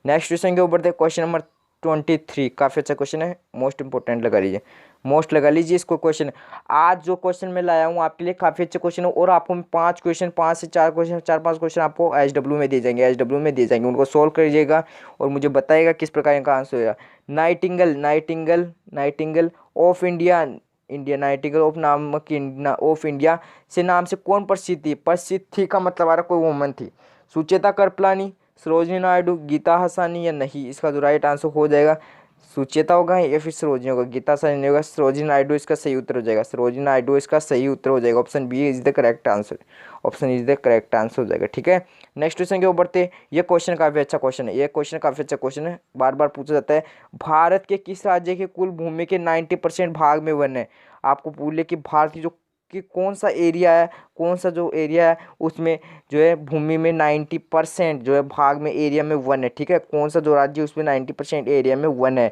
नेक्स्ट क्वेश्चन के ऊपर क्वेश्चन नंबर 23, काफ़ी अच्छा क्वेश्चन है, मोस्ट इंपॉर्टेंट लगा लीजिए, मोस्ट लगा लीजिए इसको क्वेश्चन। आज जो क्वेश्चन मैं लाया हूँ आपके लिए काफ़ी अच्छे क्वेश्चन है, और आपको 5 क्वेश्चन, 5 से 4 क्वेश्चन, 4-5 क्वेश्चन आपको एचडब्ल्यू में दे जाएंगे, एचडब्ल्यू में दे जाएंगे, उनको सोल्व करिएगा और मुझे बताइएगा किस प्रकार इनका आंसर होगा। Nightingale, Nightingale, Nightingale of India, India, Nightingale of नाम की ऑफ इंडिया से नाम से कौन प्रसिद्ध थी, प्रसिद्ध थी का मतलब आ रहा कोई वुमन थी, सुचेता कृपलानी, सरोजिनी नायडू, गीता हसानी या नहीं। इसका जो राइट आंसर हो जाएगा सुचेता होगा या फिर सरोजिनी होगा, गीता हसानी नहीं होगा, सरोजिनी नायडू इसका सही उत्तर हो जाएगा, सरोजिनी नायडू इसका सही उत्तर हो जाएगा। Option B is the correct answer, option is the correct answer हो जाएगा, ठीक है। नेक्स्ट क्वेश्चन के ऊपर थे, ये क्वेश्चन काफ़ी अच्छा क्वेश्चन है, ये क्वेश्चन काफ़ी अच्छा क्वेश्चन है, बार बार पूछा जाता है। भारत के किस राज्य के कुल भूमि के 90% भाग में वन है। आपको पूछे कि भारत की जो कि कौन सा एरिया है, कौन सा जो एरिया है उसमें जो है भूमि में 90% जो है भाग में एरिया में वन है, ठीक है। कौन सा जो राज्य उसमें 90% एरिया में वन है,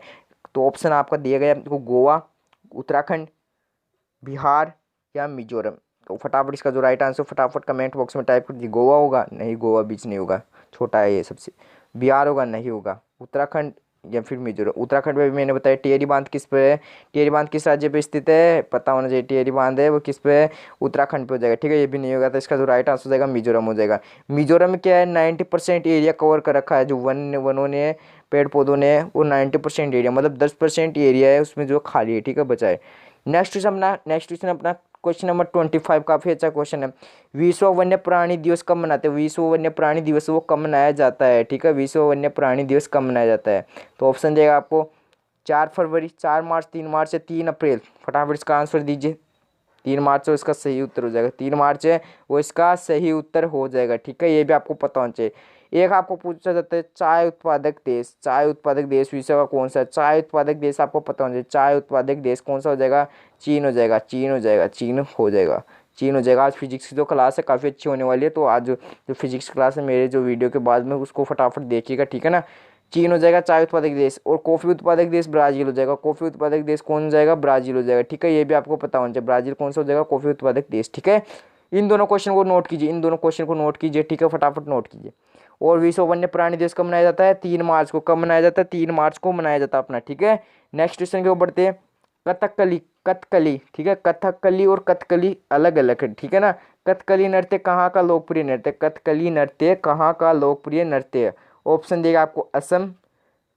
तो ऑप्शन आपका दिया गया है गोवा, उत्तराखंड, बिहार या मिजोरम। तो फटाफट इसका जो राइट आंसर फटाफट कमेंट बॉक्स में टाइप कर दीजिए। गोवा होगा नहीं, गोवा बीच नहीं होगा, छोटा है ये सबसे। बिहार होगा नहीं होगा, उत्तराखंड या फिर मिजोरम। उत्तराखंड में भी मैंने बताया। टिहरी बांध किस पे है, टिहरी बांध किस राज्य पे स्थित है, पता होना चाहिए। टिहरी बांध है वो किस पे है, उत्तराखंड पे हो जाएगा, ठीक है, ये भी नहीं होगा। तो इसका जो राइट आंसर हो जाएगा मिजोरम हो जाएगा। मिजोरम में क्या है 90% एरिया कवर कर रखा है, जो वनों ने पेड़ पौधों ने, वो 90% एरिया मतलब 10% एरिया है उसमें जो खाली है, ठीक है, बचा है। नेक्स्ट क्वेश्चन अपना क्वेश्चन नंबर 25, काफ़ी अच्छा क्वेश्चन है। विश्व वन्य प्राणी दिवस कब मनाते हैं, विश्व वन्य प्राणी दिवस वो कब मनाया जाता है, ठीक है, विश्व वन्य प्राणी दिवस कब मनाया जाता है। तो ऑप्शन देगा आपको 4 फरवरी, 4 मार्च, 3 मार्च या 3 अप्रैल। फटाफट इसका आंसर दीजिए। 3 मार्च है इसका सही उत्तर हो जाएगा, 3 मार्च है वो इसका सही उत्तर हो जाएगा, ठीक है, ये भी आपको पता होना चाहिए। एक आपको पूछा जाता है चाय उत्पादक देश, चाय उत्पादक देश विश्व का कौन सा है, चाय उत्पादक देश आपको पता होना चाहिए। चाय उत्पादक देश कौन सा हो जाएगा, चीन हो जाएगा, चीन हो जाएगा, चीन हो जाएगा, चीन हो जाएगा। आज फिजिक्स की जो क्लास है काफ़ी अच्छी होने वाली है, तो आज जो फिजिक्स क्लास है मेरे जो वीडियो के बाद में उसको फटाफट देखिएगा, ठीक है ना। चीन हो जाएगा चाय उत्पादक देश, और कॉफ़ी उत्पादक देश ब्राज़ील हो जाएगा। कॉफ़ी उत्पादक देश कौन हो जाएगा, ब्राज़ील हो जाएगा, ठीक है, ये भी आपको पता होना चाहिए। ब्राज़ील कौन सा हो जाएगा, कॉफ़ी उत्पादक देश, ठीक है। इन दोनों क्वेश्चन को नोट कीजिए, इन दोनों क्वेश्चन को नोट कीजिए, ठीक है, फटाफट नोट कीजिए। और विश्व वन्य प्राणी दिवस कब मनाया जाता है, 3 मार्च को। कब मनाया जाता है, 3 मार्च को मनाया जाता है अपना, ठीक है। नेक्स्ट क्वेश्चन के ऊपर बढ़ते हैं। कथकली, कथकली, ठीक है, कथकली और कथकली अलग अलग है, ठीक है ना। कथकली नृत्य कहाँ का लोकप्रिय नृत्य, कथकली नृत्य कहाँ का लोकप्रिय नृत्य है। ऑप्शन देगा आपको असम,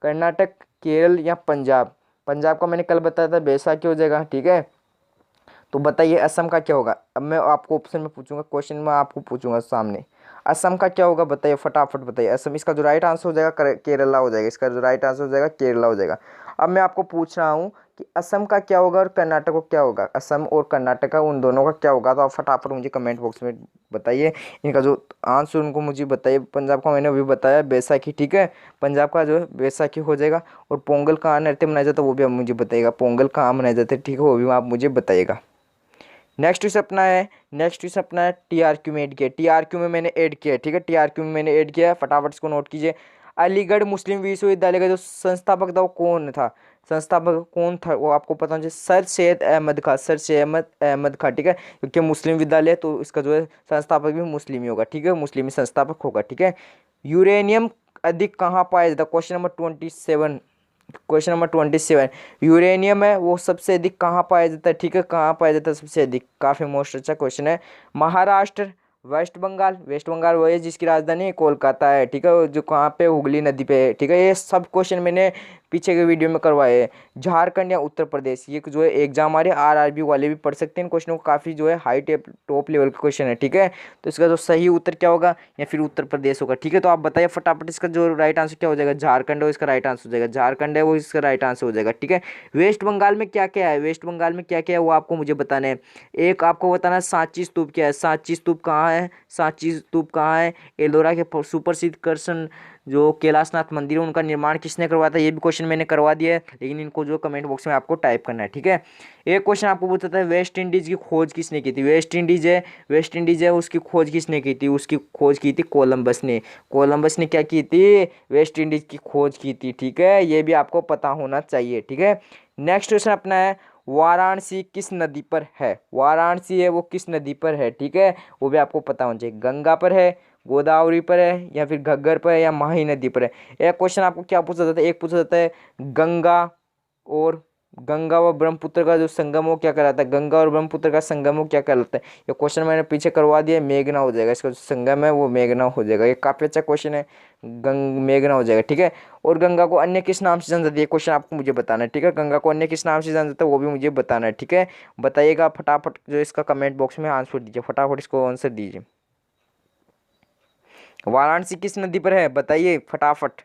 कर्नाटक, केरल या पंजाब। पंजाब का मैंने कल बताया था बैसाखी हो जाएगा, ठीक है। तो बताइए असम का क्या होगा। अब मैं आपको ऑप्शन में पूछूंगा, क्वेश्चन में आपको पूछूंगा सामने, असम का क्या होगा बताइए, फटाफट बताइए। असम, इसका जो राइट आंसर हो जाएगा केरला हो जाएगा, इसका जो राइट आंसर हो जाएगा केरला हो जाएगा। अब मैं आपको पूछ रहा हूँ कि असम का क्या होगा और कर्नाटक का क्या होगा, असम और कर्नाटक का उन दोनों का क्या होगा। तो आप फटाफट मुझे कमेंट बॉक्स में बताइए इनका जो आंसर उनको मुझे बताइए। पंजाब का मैंने अभी बताया बैसाखी, ठीक है, पंजाब का जो है बैसाखी हो जाएगा। और पोंगल कहाँ नृत्य मनाया जाता है वो भी आप मुझे बताइएगा, पोंगल कहाँ मनाया जाता है, ठीक है, वो भी आप मुझे बताइएगा। नेक्स्ट क्वेश्चन अपना है, नेक्स्ट क्वेश्चन अपना है टीआरक्यू में ऐड किया, टीआरक्यू में मैंने ऐड किया है, ठीक है, टीआरक्यू में मैंने ऐड किया है, फटाफट इसको नोट कीजिए। अलीगढ़ मुस्लिम विश्वविद्यालय का जो संस्थापक था वो कौन था, संस्थापक कौन था वो आपको पता होना चाहिए। सर सैयद अहमद खां, सर सैयद अहमद खां, ठीक है, क्योंकि मुस्लिम विद्यालय है तो इसका जो है संस्थापक भी मुस्लिम ही होगा, ठीक है, मुस्लिम ही संस्थापक होगा, ठीक है। यूरेनियम अधिक कहाँ पाया जाता है, question number 27, question number 27, uranium है वो सबसे अधिक कहाँ पाया जाता है, ठीक है, कहाँ पाया जाता है सबसे अधिक, काफ़ी मोस्ट अच्छा क्वेश्चन है। महाराष्ट्र, वेस्ट बंगाल, वेस्ट बंगाल वही है जिसकी राजधानी कोलकाता है, ठीक है, जो कहाँ पे हुगली नदी पे है, ठीक है, ये सब क्वेश्चन मैंने पीछे के वीडियो में करवाए हैं। झारखंड या उत्तर प्रदेश, ये जो है एग्जाम हमारे आरआरबी वाले भी पढ़ सकते हैं इन क्वेश्चनों को, काफ़ी जो है हाई टॉप लेवल का क्वेश्चन है, ठीक है। तो इसका जो सही उत्तर क्या होगा, या फिर उत्तर प्रदेश होगा, ठीक है। तो आप बताइए फटाफट इसका जो राइट आंसर क्या हो जाएगा, झारखंड हो इसका राइट आंसर हो जाएगा, झारखंड है वो इसका राइट आंसर हो जाएगा, ठीक है। वेस्ट बंगाल में क्या क्या है, वेस्ट बंगाल में क्या क्या है वो आपको मुझे बताना है। एक आपको बताना है सांची स्तूप क्या है, सांची स्तूप कहाँ है, सांची स्तूप कहाँ है। एलोरा के सुप्रसिद्ध कृष्ण जो कैलाशनाथ मंदिर है उनका निर्माण किसने करवाया था, ये भी क्वेश्चन मैंने करवा दिया है, लेकिन इनको जो कमेंट बॉक्स में आपको टाइप करना है, ठीक है। एक क्वेश्चन आपको पूछता है वेस्ट इंडीज की खोज किसने की थी, वेस्ट इंडीज है, वेस्ट इंडीज है उसकी खोज किसने की थी, उसकी खोज की थी कोलंबस ने, कोलंबस ने क्या की थी, वेस्ट इंडीज की खोज की थी, ठीक है, ये भी आपको पता होना चाहिए, ठीक है। नेक्स्ट क्वेश्चन अपना है वाराणसी किस नदी पर है, वाराणसी है वो किस नदी पर है, ठीक है, वो भी आपको पता होना चाहिए। गंगा पर है, गोदावरी पर है, या फिर घग्गर पर है, या माही नदी पर है। एक क्वेश्चन आपको क्या पूछा जाता है, एक पूछा जाता है गंगा और गंगा व ब्रह्मपुत्र का जो संगम हो क्या कहलाता है, गंगा और ब्रह्मपुत्र का संगम हो क्या कहलाता है। ये क्वेश्चन मैंने पीछे करवा दिया, मेघना हो जाएगा, इसका जो संगम है वो मेघना हो जाएगा, ये काफी अच्छा क्वेश्चन है, मेघना हो जाएगा, ठीक है। और गंगा को अन्य किस नाम से जाना जाता है, ये क्वेश्चन आपको मुझे बताना है, ठीक है, गंगा को अन्य किस नाम से जाना जाता है वो भी मुझे बताना है, ठीक है। बताइएगा फटाफट जो इसका कमेंट बॉक्स में आंसर दीजिए, फटाफट इसको आंसर दीजिए। वाराणसी किस नदी पर है बताइए फटाफट,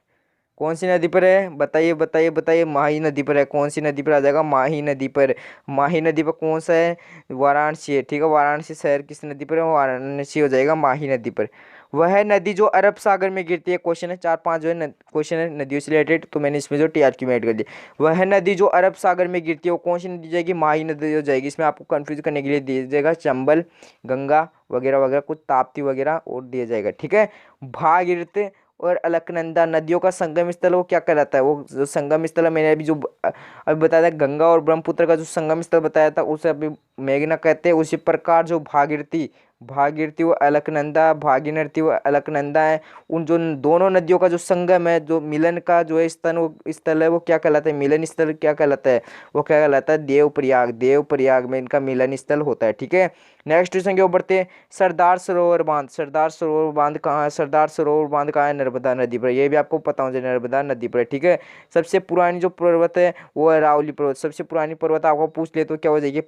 कौन सी नदी पर है बताइए बताइए बताइए, माही नदी पर है, कौन सी नदी पर आ जाएगा, माही नदी पर, माही नदी पर कौन सा है, वाराणसी है, ठीक है, वाराणसी शहर किस नदी पर है, वाराणसी हो जाएगा माही नदी पर। वह नदी जो अरब सागर में गिरती है, क्वेश्चन है 4-5 जो है क्वेश्चन है नदियों से रिलेटेड, तो मैंने इसमें जो टीआरक्यू में ऐड कर दिया। वह नदी जो अरब सागर में गिरती है वो कौन सी नदी जाएगी, माही नदी हो जाएगी। इसमें आपको कंफ्यूज करने के लिए दिया जाएगा चंबल, गंगा वगैरह वगैरह, कुछ ताप्ती वगैरह और दिया जाएगा, ठीक है। भागीरथ और अलकनंदा नदियों का संगम स्थल वो क्या कहलाता है, वो जो संगम स्थल है मैंने अभी जो अभी बताया था, गंगा और ब्रह्मपुत्र का जो संगम स्थल बताया था उसे अभी मेघना कहते हैं। उसी प्रकार जो भागीरथी, भागीरथी व अलकनंदा, भागीरथी व अलकनंदा है, उन जो दोनों नदियों का जो संगम है, जो मिलन का जो है स्थल है वो क्या कहलाता है, मिलन स्थल क्या कहलाता है, वो क्या कहलाता है, देवप्रयाग, देवप्रयाग में इनका मिलन स्थल होता है, ठीक है। नेक्स्ट क्वेश्चन के ऊपर बढ़ते हैं। सरदार सरोवर बांध, सरदार सरोवर बांध कहाँ है, सरदार सरोवर बांध कहाँ है, नर्मदा नदी पर, ये भी आपको पता होना चाहिए, नर्मदा नदी पर, ठीक है। सबसे पुरानी जो पर्वत है वो है अरावली पर्वत, सबसे पुरानी पर्वत आपको पूछ ले तो क्या हो जाएगी,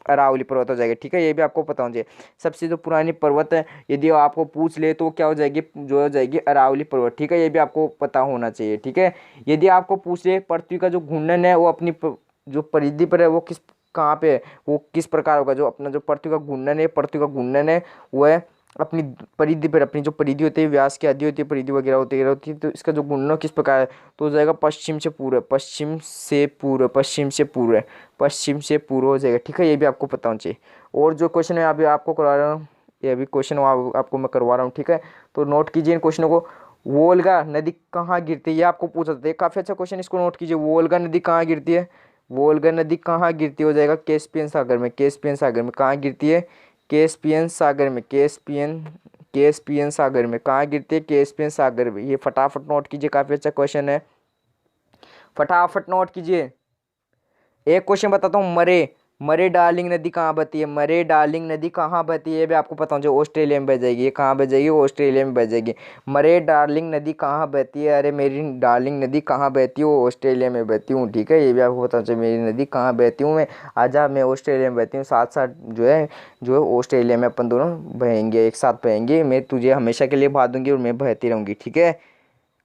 अरावली पर्वत हो जाएगी, ठीक है, ये भी आपको पता होना चाहिए। सबसे जो पुरानी पर्वत है यदि आपको पूछ ले तो क्या हो जाएगी, जो हो जाएगी अरावली पर्वत, ठीक है, ये भी आपको पता होना चाहिए, ठीक है। यदि आपको पूछ ले पृथ्वी का जो घूर्णन है वो अपनी जो परिधि पर है वो किस कहाँ पे है, वो किस प्रकार होगा, जो अपना जो पृथ्वी का घूर्णन है, पृथ्वी का घूर्णन है वो है अपनी परिधि पर, अपनी जो परिधि होती है व्यास की आदि होती है, परिधि वगैरह होती है, तो इसका जो घूर्णन किस प्रकार है, तो हो जाएगा पश्चिम से पूर्व, पश्चिम से पूर्व, पश्चिम से पूर्व, पश्चिम से पूर्व हो जाएगा, ठीक है, ये भी आपको पता होना चाहिए। और जो क्वेश्चन है अभी आपको करवा रहा हूँ, ये अभी क्वेश्चन आपको मैं करवा रहा हूँ, ठीक है, तो नोट कीजिए इन क्वेश्चनों को। वोल्गा नदी कहाँ गिरती है, ये आपको पूछा था, काफ़ी अच्छा क्वेश्चन, इसको नोट कीजिए। वोल्गा नदी कहाँ गिरती है, वोल्गा नदी कहाँ गिरती हो जाएगा, कैस्पियन सागर में, कैस्पियन सागर में कहाँ गिरती है, कैस्पियन सागर में, कैस्पियन सागर में कहाँ गिरती है, कैस्पियन सागर में, ये फटाफट नोट कीजिए, काफ़ी अच्छा क्वेश्चन है, फटाफट नोट कीजिए। एक क्वेश्चन बताता हूँ, मरे, मरे डार्लिंग नदी कहाँ बहती है, मरे डार्लिंग नदी कहाँ बहती है, ये भी आपको पता होना चाहिए, ऑस्ट्रेलिया में बह जाएगी, ये कहाँ बह जाएगी, ऑस्ट्रेलिया में बह जाएगी। मरे डार्लिंग नदी कहाँ बहती है, अरे मेरी डार्लिंग नदी कहाँ बहती है, वो ऑस्ट्रेलिया में बहती हूँ, ठीक है, ये भी आपको पता होना चाहिए, मेरी नदी कहाँ बहती हूँ मैं, आजा मैं ऑस्ट्रेलिया में बहती हूँ, साथ साथ जो है ऑस्ट्रेलिया में अपन दोनों बहेंगे, एक साथ बहेंगे, मैं तुझे हमेशा के लिए बहा दूंगी और मैं बहती रहूँगी, ठीक है।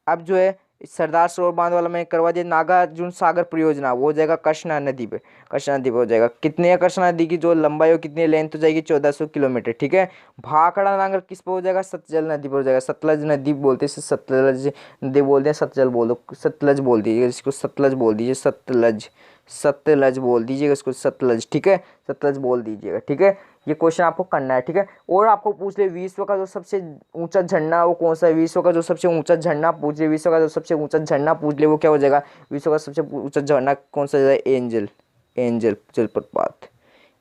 अब जो है सरदार सरोवर बांध वाला मैंने करवा दिया। नागार्जुन सागर परियोजना वो हो जाएगा कृष्णा नदी पे, कृष्णा नदी पे हो जाएगा। कितनी है कृष्णा नदी की जो लंबाई हो, कितनी लेंथ हो जाएगी, 1400 किलोमीटर, ठीक है। भाखड़ा नांगल किस पे हो जाएगा, सतलज नदी पर हो जाएगा। सतलज नदी बोलते हैं, सतलज नदी बोलते हैं, सतलज बोल दो, सतलज बोल दीजिए इसको, सतलज बोल दीजिए, सतलज, सतलज बोल दीजिएगा इसको, सतलज, ठीक है, सतलज बोल दीजिएगा, ठीक है। ये क्वेश्चन आपको करना है, ठीक है। और आपको पूछ ले विश्व का जो सबसे ऊंचा झरना वो कौन सा है, विश्व का जो सबसे ऊंचा झरना पूछ ले, विश्व का जो सबसे ऊंचा झरना पूछ ले वो क्या हो जाएगा, विश्व का सबसे ऊंचा झरना कौन सा है, एंजल, एंजल जलप्रपात,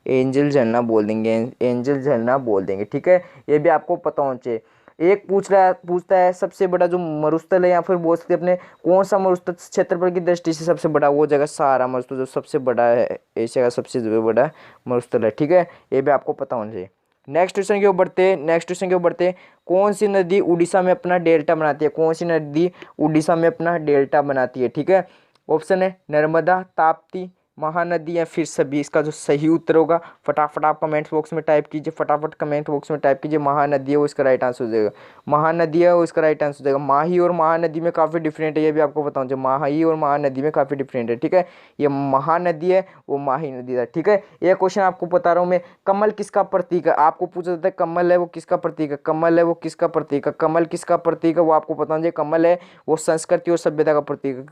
एंजल झरना बोल देंगे, एंजल झरना बोल देंगे, ठीक है। ये भी आपको पता होना चाहिए। एक पूछता है सबसे बड़ा जो मरुस्थल है, या फिर बोल सकते अपने कौन सा मरुस्थल क्षेत्रफल की दृष्टि से सबसे बड़ा, वो जगह सहारा मरुस्थल जो सबसे बड़ा है, एशिया का सबसे बड़ा मरुस्थल है, ठीक है। ये भी आपको पता होना चाहिए। नेक्स्ट क्वेश्चन के ऊपर बढ़ते हैं। कौन सी नदी उड़ीसा में अपना डेल्टा बनाती है, कौन सी नदी उड़ीसा में अपना डेल्टा बनाती है, ठीक है। ऑप्शन है नर्मदा, ताप्ती, महानदी या फिर सभी। इसका जो सही उत्तर होगा फटाफट आप कमेंट बॉक्स में टाइप कीजिए, फटाफट कमेंट बॉक्स में टाइप कीजिए। महानदी है वो इसका राइट आंसर हो जाएगा, महानदी है वो इसका राइट आंसर हो जाएगा। माही और महानदी में काफ़ी डिफरेंट है, ये भी आपको बताऊँ चाहिए, माही और महानदी में काफ़ी डिफरेंट है, ठीक है। ये महानदी है वो माही नदी है, ठीक है। ये क्वेश्चन आपको बता रहा हूँ मैं। कमल किसका प्रतीक है, आपको पूछा जाता है कमल है वो किसका प्रतीक है, कमल है वो किसका प्रतीक है, कमल किसका प्रतीक है वो आपको पता होना चाहिए। कमल है वो संस्कृति और सभ्यता का प्रतीक है,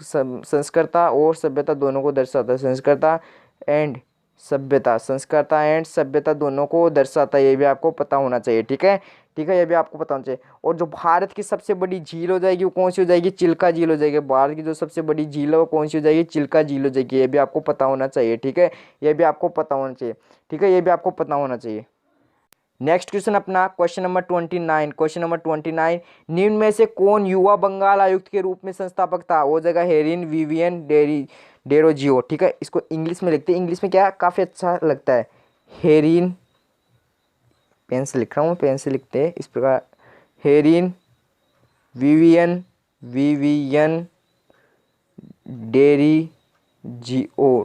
संस्कृता और सभ्यता दोनों को दर्शाता है, संस्कृता एंड सभ्यता, संस्कृता एंड सभ्यता दोनों को दर्शाता है, ये भी आपको पता होना चाहिए, ठीक है, ठीक है। ये भी आपको पता होना चाहिए। और जो भारत की सबसे बड़ी झील हो जाएगी वो कौन सी हो जाएगी, चिल्का झील हो जाएगी। भारत की जो सबसे बड़ी झील है वो कौन सी हो जाएगी, चिल्का झील हो जाएगी, ये भी आपको पता होना चाहिए, ठीक है। ये भी आपको पता होना चाहिए, ठीक है, ये भी आपको पता होना चाहिए। नेक्स्ट क्वेश्चन अपना क्वेश्चन नंबर 29, क्वेश्चन नंबर 29, निम्न में से कौन युवा बंगाल आयुक्त के रूप में संस्थापक था, वो जगह हेरिन विवियन डेरोजियो, ठीक है। इसको इंग्लिश में लिखते हैं, इंग्लिश में क्या काफ़ी अच्छा लगता है, हेरिन, पेन से लिख रहा हूँ, पेन से लिखते हैं इस प्रकार, हेरिन विवियन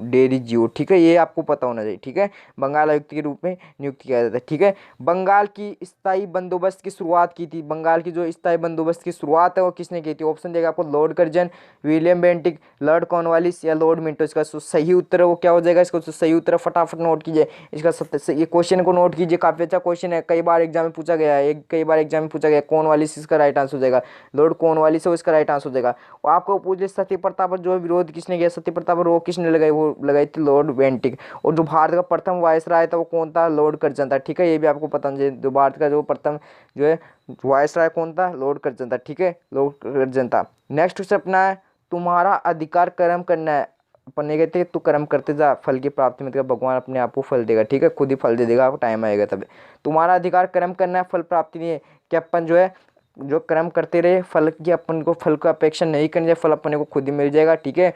डेरिजियो, ठीक है। ये आपको पता होना चाहिए, ठीक है। बंगाल आयुक्त के रूप में नियुक्त किया जाता है, ठीक है। बंगाल की स्थायी बंदोबस्त की शुरुआत की थी, बंगाल की जो स्थायी बंदोबस्त की शुरुआत है वो किसने की थी। ऑप्शन देगा आपको Lord Curzon, William Bentinck, Lord Cornwallis या लॉर्ड मिंटो। इसका सही उत्तर है वो क्या हो जाएगा, इसको सही उत्तर फटाफट नोट कीजिए। इसका ये क्वेश्चन को नोट कीजिए, काफी अच्छा क्वेश्चन है, कई बार एग्जाम में पूछा गया है, कई बार एग्जाम में पूछा गया। कॉर्नवालिस इसका राइट आंसर हो जाएगा, लॉर्ड कॉर्नवालिस है इसका राइट आंसर हो जाएगा। और आपको पूछ ले सती प्रथा पर जो विरोध किसने किया, सती प्रथा पर रोक किसने लगाई, वो लगाई थी लॉर्ड बेंटिक। और जो भारत का प्रथम वायसराय था वो कौन था, लॉर्ड कर्जन था, ठीक है। ये भी आपको पता है, जो भारत का जो प्रथम जो है वायसराय कौन था, लॉर्ड कर्जन था, ठीक है, लॉर्ड कर्जन था। नेक्स्ट क्वेश्चन अपना है, तुम्हारा अधिकार कर्म करना है, अपन ने कहते तू कर्म करते जा, फल की प्राप्ति में भगवान अपने आप को फल देगा, ठीक है, खुद ही फल दे देगा, आपको टाइम आएगा तब। तुम्हारा अधिकार कर्म करना है, फल प्राप्ति नहीं है, कि अपन जो है जो कर्म करते रहे, फल की अपन को फल का अपेक्षा नहीं करनी चाहिए, फल अपने को खुद ही मिल जाएगा, ठीक है।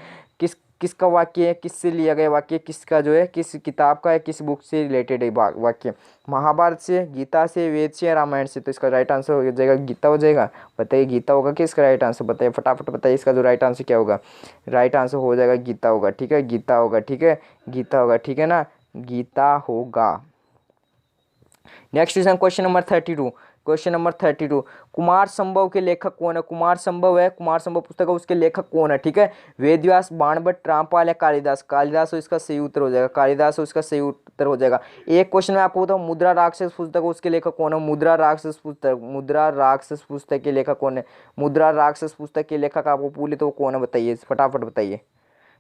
किसका वाक्य है, किससे लिया गया वाक्य, किसका जो है किस किताब का है, किस बुक से रिलेटेड है वाक्य, महाभारत से, गीता से, वेद से या रामायण से। तो इसका राइट आंसर हो जाएगा गीता हो जाएगा। बताइए गीता होगा कि इसका राइट आंसर, बताइए फटाफट बताइए, इसका जो राइट आंसर क्या होगा, राइट आंसर हो जाएगा गीता होगा, ठीक है, गीता होगा, ठीक है, गीता होगा, ठीक है ना, गीता होगा। Next question number 32, question number 32, Kumar संभव के लेखक कौन है, कुमार संभव है, कुमार संभव पुस्तक है, उसके लेखक कौन है, ठीक है। वेदव्यास, बाणभट्ट, रामपाल या कालिदास, कालिदास हो इसका सही उत्तर हो जाएगा, कालिदास हो इसका सही उत्तर हो जाएगा। एक क्वेश्चन में आपको बताऊं, मुद्रा राक्षस पुस्तक उसके लेखक कौन है, मुद्रा राक्षस पुस्तक, मुद्रा राक्षस पुस्तक के लेखक कौन है, मुद्रा राक्षस पुस्तक के लेखक आपको पूछे तो वो कौन है, बताइए फटाफट बताइए।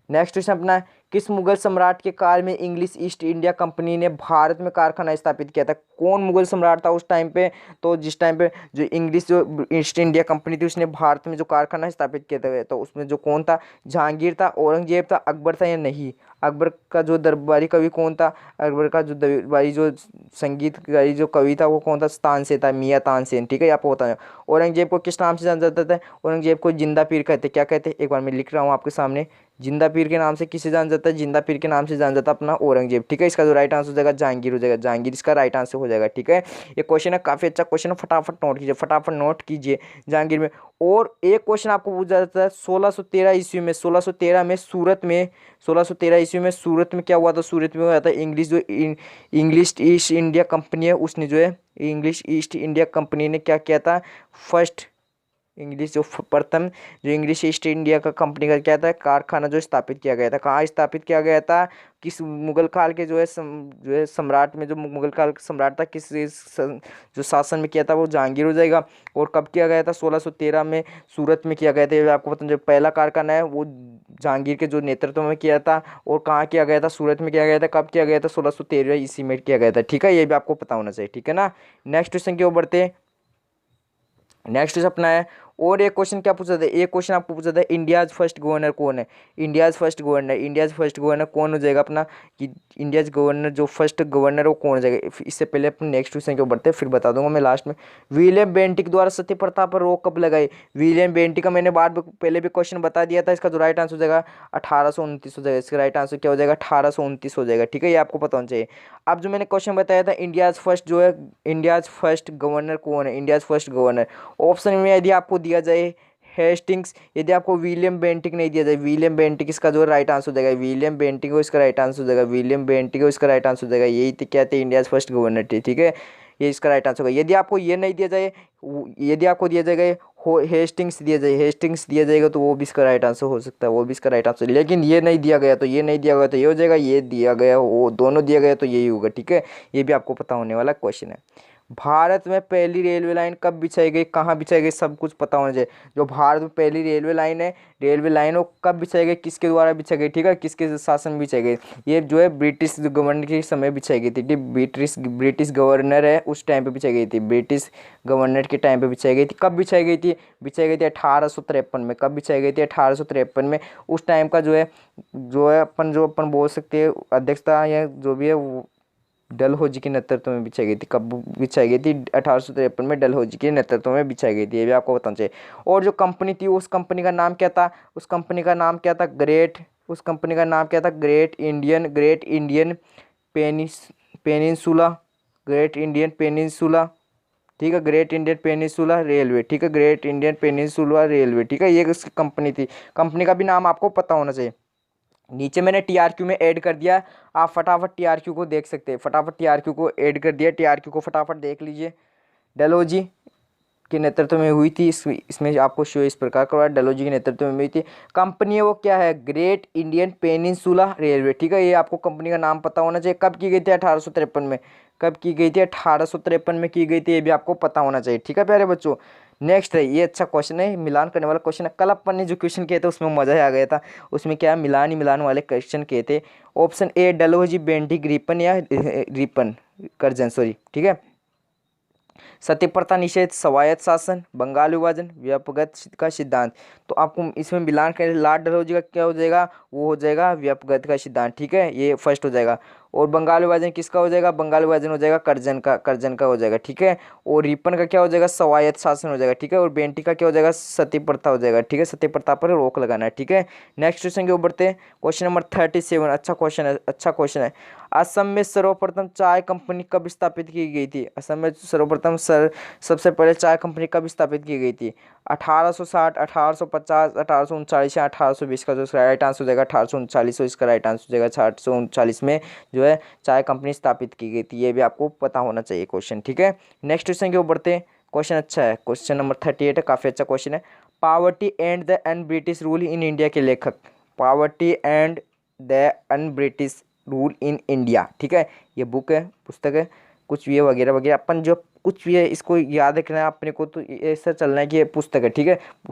नेक्स्ट क्वेश्चन अपना है, किस मुगल सम्राट के काल में इंग्लिश ईस्ट इंडिया कंपनी ने भारत में कारखाना स्थापित किया था, कौन मुगल सम्राट था उस टाइम पे, तो जिस टाइम पे जो इंग्लिश जो ईस्ट इंडिया कंपनी थी उसने भारत में जो कारखाना स्थापित किया था, तो उसमें जो कौन था, जहांगीर था, औरंगजेब था, अकबर था या नहीं। अकबर का जो दरबारी कवि कौन था, अकबर का जो दरबारी जो संगीतकारी जो कवि था वो कौन था, तानसेन था, मियाँ तानसेन, ठीक है, आपको बताया। औरंगजेब को किस नाम से जाना जाता था, औरंगजेब को जिंदा पीर कहते, क्या कहते, एक बार मैं लिख रहा हूँ आपके सामने, जिंदा पीर के नाम से किसे जाना जाता है, जिंदा पीर के नाम से जाना जाता है अपना औरंगजेब, ठीक है। इसका जो राइट आंसर हो जाएगा जहांगीर हो जाएगा, जहांगीर इसका राइट आंसर हो जाएगा, ठीक है। ये क्वेश्चन है काफी अच्छा क्वेश्चन है, फटाफट नोट कीजिए, फटाफट नोट कीजिए जहांगीर में। और एक क्वेश्चन आपको पूछा जाता है 1613 ईस्वी में, 1613 में सूरत में, 1613 ईस्वी में सूरत में क्या हुआ था, सूरत में हुआ था इंग्लिश जो इंग्लिश ईस्ट इंडिया कंपनी है उसने जो है इंग्लिश ईस्ट इंडिया कंपनी ने क्या किया था, फर्स्ट इंग्लिश जो प्रथम जो इंग्लिश ईस्ट इंडिया का कंपनी का क्या था कारखाना जो स्थापित किया गया था, कहाँ स्थापित किया गया था, किस मुगल काल के जो है जो है सम्राट में, जो मुगल काल का सम्राट था किस जो शासन में किया था वो जहांगीर हो जाएगा। और कब किया गया था, 1613 में सूरत में किया गया था। ये आपको पता, जो पहला कारखाना है वो जहांगीर के जो नेतृत्व में किया था। और कहाँ किया गया था, सूरत में किया गया था। कब किया गया था, 1613 ईस्वी में किया गया था। ठीक है, ये भी आपको पता होना चाहिए। ठीक है ना। नेक्स्ट क्वेश्चन की ओर बढ़ते हैं। नेक्स्ट अपना है, और एक क्वेश्चन क्या पूछा था, एक क्वेश्चन आपको पूछा था इंडियाज फर्स्ट गवर्नर कौन है। इंडियाज फर्स्ट गवर्नर कौन हो जाएगा अपना, कि इंडियाज गवर्नर जो फर्स्ट गवर्नर वो कौन हो जाएगा। इससे पहले अपने नेक्स्ट क्वेश्चन के ऊपर बढ़ते हैं, फिर बता दूंगा मैं लास्ट में। विलियम बेंटिक द्वारा सती प्रथा पर रोक कब लगाई। विलियम बेंटिक का मैंने पहले भी क्वेश्चन बता दिया था। इसका जो राइट आंसर हो जाएगा 1829 हो जाएगा। इसका राइट आंसर क्या हो जाएगा, 1829 हो जाएगा। ठीक है, ये आपको पता होना चाहिए। अब जो मैंने क्वेश्चन बताया था इंडियाज फर्स्ट जो है, इंडियाज फर्स्ट गवर्नर कौन है, इंडियाज फर्स्ट गवर्नर, ऑप्शन में यदि आपको दिया जाए हेस्टिंग्स, यदि आपको विलियम बेंटिक नहीं दिया जाए, विलियम बेंटिक इसका जो राइट आंसर हो जाएगा, विलियम बेंटिक को इसका राइट आंसर हो जाएगा, विलियम बेंटिक को इसका राइट आंसर हो जाएगा। यही क्या थे, इंडिया फर्स्ट गवर्नर थे। ठीक है, ये इसका राइट आंसर होगा। यदि आपको ये नहीं दिया जाए, यदि आपको दिया जाएगा हेस्टिंग्स दिया जाए, हेस्टिंग्स दिया जाएगा तो वो भी इसका राइट आंसर हो सकता है, वो भी इसका राइट आंसर। लेकिन ये नहीं दिया गया तो ये नहीं दिया गया तो ये हो जाएगा, ये दिया गया वो दोनों दिया गया तो यही होगा। ठीक है, ये भी आपको पता होने वाला क्वेश्चन है। भारत में पहली रेलवे लाइन कब बिछाई गई, कहाँ बिछाई गई, सब कुछ पता होना चाहिए। जो भारत में पहली रेलवे लाइन है, रेलवे लाइन वो कब बिछाई गई, किसके द्वारा बिछाई गई। ठीक है, किसके शासन में बिछाई गई। ये जो है ब्रिटिश गवर्नर के समय बिछाई गई थी। ठीक, ब्रिटिश गवर्नर है उस टाइम पे बिछाई गई थी, ब्रिटिश गवर्नर के टाइम पे बिछाई गई थी। कब बिछाई गई थी, बिछाई गई थी 1853 में। कब बिछाई गई थी, 1853 में। उस टाइम का जो है अपन बोल सकते हैं अध्यक्षता या जो भी है वो डलहौजी के नेतृत्व में बिछाई गई थी। कब बिछाई गई थी, 1853 में डलहौजी के नेतृत्व में बिछाई गई थी। ये भी आपको बताना चाहिए। और जो कंपनी थी उस कंपनी का नाम क्या था, उस कंपनी का नाम क्या था, उस कंपनी का नाम क्या था, great Indian peninsula, great Indian peninsula. ठीक है, ग्रेट इंडियन पेनिनसुला रेलवे। ठीक है, ग्रेट इंडियन पेनिनसुला रेलवे। ठीक है, ये उसकी कंपनी थी। कंपनी का भी नाम आपको पता होना चाहिए। नीचे मैंने टीआरक्यू में ऐड कर दिया, आप फटाफट टीआरक्यू को देख सकते हैं। फटाफट टीआरक्यू को ऐड कर दिया, टीआरक्यू को फटाफट देख लीजिए। डलहौजी के नेतृत्व में हुई थी। इसमें आपको शो इस प्रकार करवा, डलहौजी के नेतृत्व में हुई थी। कंपनी है वो क्या है, ग्रेट इंडियन पेनिनसुला रेलवे। ठीक है, ये आपको कंपनी का नाम पता होना चाहिए। कब की गई थी, 1853 में। कब की गई थी, 1853 में की गई थी। ये भी आपको पता होना चाहिए। ठीक है प्यारे बच्चों। नेक्स्ट है, ये अच्छा क्वेश्चन है, मिलान करने वाला क्वेश्चन है। कल अपन ने जो क्वेश्चन किए थे उसमें मजा ही आ गया था। उसमें क्या मिलान ही मिलान वाले क्वेश्चन किए थे। Option A Dalhousie Bentinck Ripon या रिपन कर्जन, सॉरी। ठीक है, सती प्रथा निषेध, स्वायत्त शासन, बंगाल विभाजन, व्यापकगत का सिद्धांत। तो आपको इसमें मिलान करें, लॉर्ड डलहौजी का क्या हो जाएगा, वो हो जाएगा व्यापकगत का सिद्धांत। ठीक है, ये फर्स्ट हो जाएगा। और बंगाल विभाजन किसका हो जाएगा, बंगाल विभाजन हो जाएगा कर्जन का हो जाएगा। ठीक है, और रिपन का क्या हो जाएगा, स्वायत्त शासन हो जाएगा। ठीक है, और बेंटी का क्या हो जाएगा, सती प्रथा हो जाएगा। ठीक है, सती प्रथा पर रोक लगाना है। ठीक है, नेक्स्ट क्वेश्चन के ऊपर बढ़ते हैं। क्वेश्चन नंबर 37, अच्छा क्वेश्चन है, अच्छा क्वेश्चन है। असम में सर्वप्रथम चाय कंपनी कब स्थापित की गई थी। असम में सर्वप्रथम सबसे पहले चाय कंपनी कब स्थापित की गई थी। 1860, 1850, 1839 या 1820 का जो राइट आंसर हो जाएगा 1839। इसका राइट आंसर हो जाएगा 1839 में जो है चाय कंपनी स्थापित की गई थी। ये भी आपको पता होना चाहिए क्वेश्चन। ठीक है, नेक्स्ट क्वेश्चन के ऊपर बढ़ते हैं। क्वेश्चन अच्छा है, क्वेश्चन नंबर 38 है, काफ़ी अच्छा क्वेश्चन है। Poverty and the un British rule in India के लेखक। Poverty and the un British rule in India. ठीक है, ये बुक है, पुस्तक है, कुछ भी है वगैरह वगैरह। अपन जो कुछ भी है इसको याद रखना है अपने को, तो ऐसा चलना है कि ये पुस्तक है। ठीक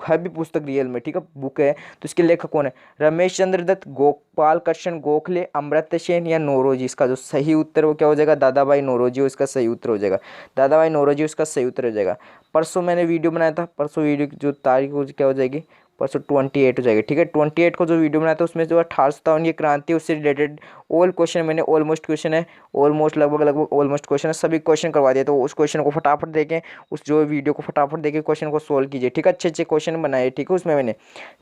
है भी पुस्तक रियल में। ठीक है, बुक है। तो इसके लेखक कौन है, रमेश चंद्र दत्त, गोपाल कृष्ण गोखले, अमर्त्य सेन या नौरोजी। इसका जो सही उत्तर वो क्या हो जाएगा, दादा भाई नौरोजी उसका सही उत्तर हो जाएगा। दादा भाई नौरोजी उसका सही उत्तर हो जाएगा। परसों मैंने वीडियो बनाया था, परसों वीडियो की जो तारीख क्या हो जाएगी, परसों 28 हो जाएगी। ठीक है, 28 को जो वीडियो बनाया था उसमें जो 1857 की क्रांति उससे रिलेटेड ऑल क्वेश्चन मैंने ऑलमोस्ट क्वेश्चन है, ऑलमोस्ट लगभग ऑलमोस्ट क्वेश्चन है, सभी क्वेश्चन करवा दिए। तो उस क्वेश्चन को फटाफट देखें, उस जो वीडियो को फटाफट देखें, क्वेश्चन को सोल्व कीजिए। ठीक है, अच्छे अच्छे क्वेश्चन बनाए। ठीक है, उसमें मैंने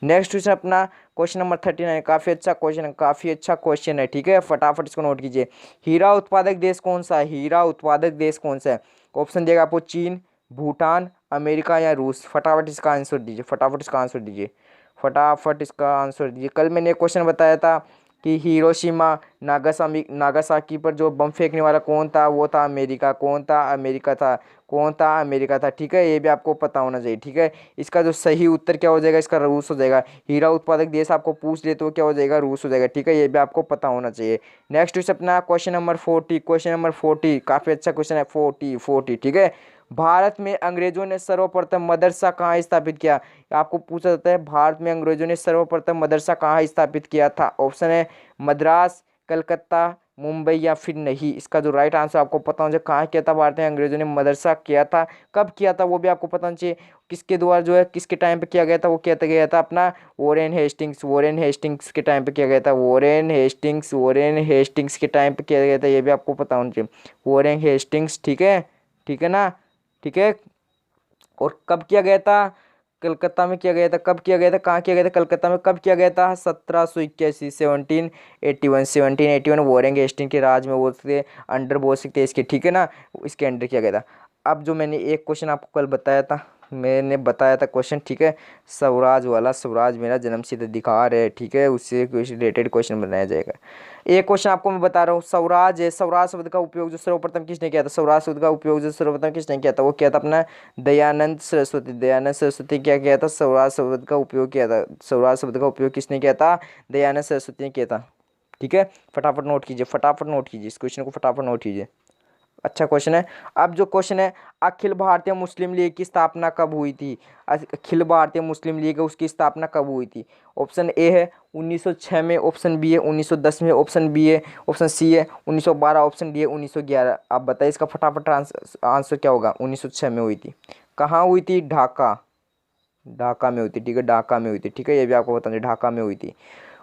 नेक्स्ट क्वेश्चन अपना क्वेश्चन नंबर 39, काफ़ी अच्छा क्वेश्चन है, काफ़ी अच्छा क्वेश्चन है। ठीक है, फटाफट इसको नोट कीजिए। हीरा उत्पादक देश कौन सा है, हीरा उत्पादक देश कौन सा है। ऑप्शन देगा आपको चीन, भूटान, अमेरिका या रूस। फटाफट इसका आंसर दीजिए, फटाफट इसका आंसर दीजिए, फटाफट इसका आंसर दीजिए। कल मैंने एक क्वेश्चन बताया था कि हिरोशिमा नागासाकी पर जो बम फेंकने वाला कौन था, वो था अमेरिका। कौन था? अमेरिका था। कौन था? अमेरिका था। ठीक है, ये भी आपको पता होना चाहिए। ठीक है, इसका जो सही उत्तर क्या हो जाएगा, इसका रूस हो जाएगा। हीरा उत्पादक देश आपको पूछ ले तो क्या हो जाएगा, रूस हो जाएगा। ठीक है, ये भी आपको पता होना चाहिए। नेक्स्ट क्वेश्चन अपना क्वेश्चन नंबर 40। क्वेश्चन नंबर 40 काफी अच्छा क्वेश्चन है। 40। ठीक है, भारत में अंग्रेजों ने सर्वप्रथम मदरसा कहाँ स्थापित किया? आपको पूछा जाता है भारत में अंग्रेजों ने सर्वप्रथम मदरसा कहाँ स्थापित किया था। ऑप्शन है मद्रास, कलकत्ता, मुंबई या फिर नहीं। इसका जो राइट आंसर आपको पता होना चाहिए, कहाँ किया था भारत में अंग्रेजों ने मदरसा किया था, कब किया था वो भी आपको पता होना चाहिए। किसके द्वारा जो है, किसके टाइम पे किया गया था, वो किया गया था अपना वॉरेन हेस्टिंग्स। वॉरेन हेस्टिंग्स के टाइम पे किया गया था। वॉरेन हेस्टिंग्स के टाइम पे किया गया था, ये भी आपको पता होना चाहिए। Warren Hastings. ठीक है, ठीक है ना? ठीक है, और कब किया गया था? कलकत्ता में किया गया था। कब किया गया था? कहाँ किया गया था? कलकत्ता में। कब किया गया था? 1781, 1781 वॉरेन हेस्टिंग के राज में बोल सकते, अंडर बोल सकते इसके। ठीक है ना, इसके अंडर किया गया था। अब जो मैंने एक क्वेश्चन आपको कल बताया था, मैंने बताया था क्वेश्चन, ठीक है, स्वराज वाला, स्वराज मेरा जन्मसिद्ध अधिकार है। ठीक है, उससे रिलेटेड क्वेश्चन बनाया जाएगा। एक क्वेश्चन आपको मैं बता रहा हूँ, स्वराज है, स्वराज शब्द का उपयोग जो सर्वप्रथम किसने किया था? स्वराज शब्द का उपयोग जो सर्वप्रथम किसने किया था? वो किया था अपना दयानंद सरस्वती। दयानंद सरस्वती क्या किया था? स्वराज शब्द का उपयोग किया था। स्वराज शब्द का उपयोग किसने किया था? दयानंद सरस्वती ने किया था। ठीक है, फटाफट नोट कीजिए, फटाफट नोट कीजिए, इस क्वेश्चन को फटाफट नोट कीजिए। अच्छा क्वेश्चन है। अब जो क्वेश्चन है, अखिल भारतीय मुस्लिम लीग की स्थापना कब हुई थी? अखिल भारतीय मुस्लिम लीग है, उसकी स्थापना कब हुई थी? ऑप्शन ए है 1906 में, ऑप्शन बी है 1910 में, ऑप्शन बी है, ऑप्शन सी है 1912, ऑप्शन डी है 1911। आप बताइए इसका फटाफट आंसर क्या होगा? 1906 में हुई थी। कहाँ हुई थी? ढाका। ढाका में हुई थी। ठीक है, ढाका में हुई थी। ठीक है, ये भी आपको बताना, ढाका में हुई थी।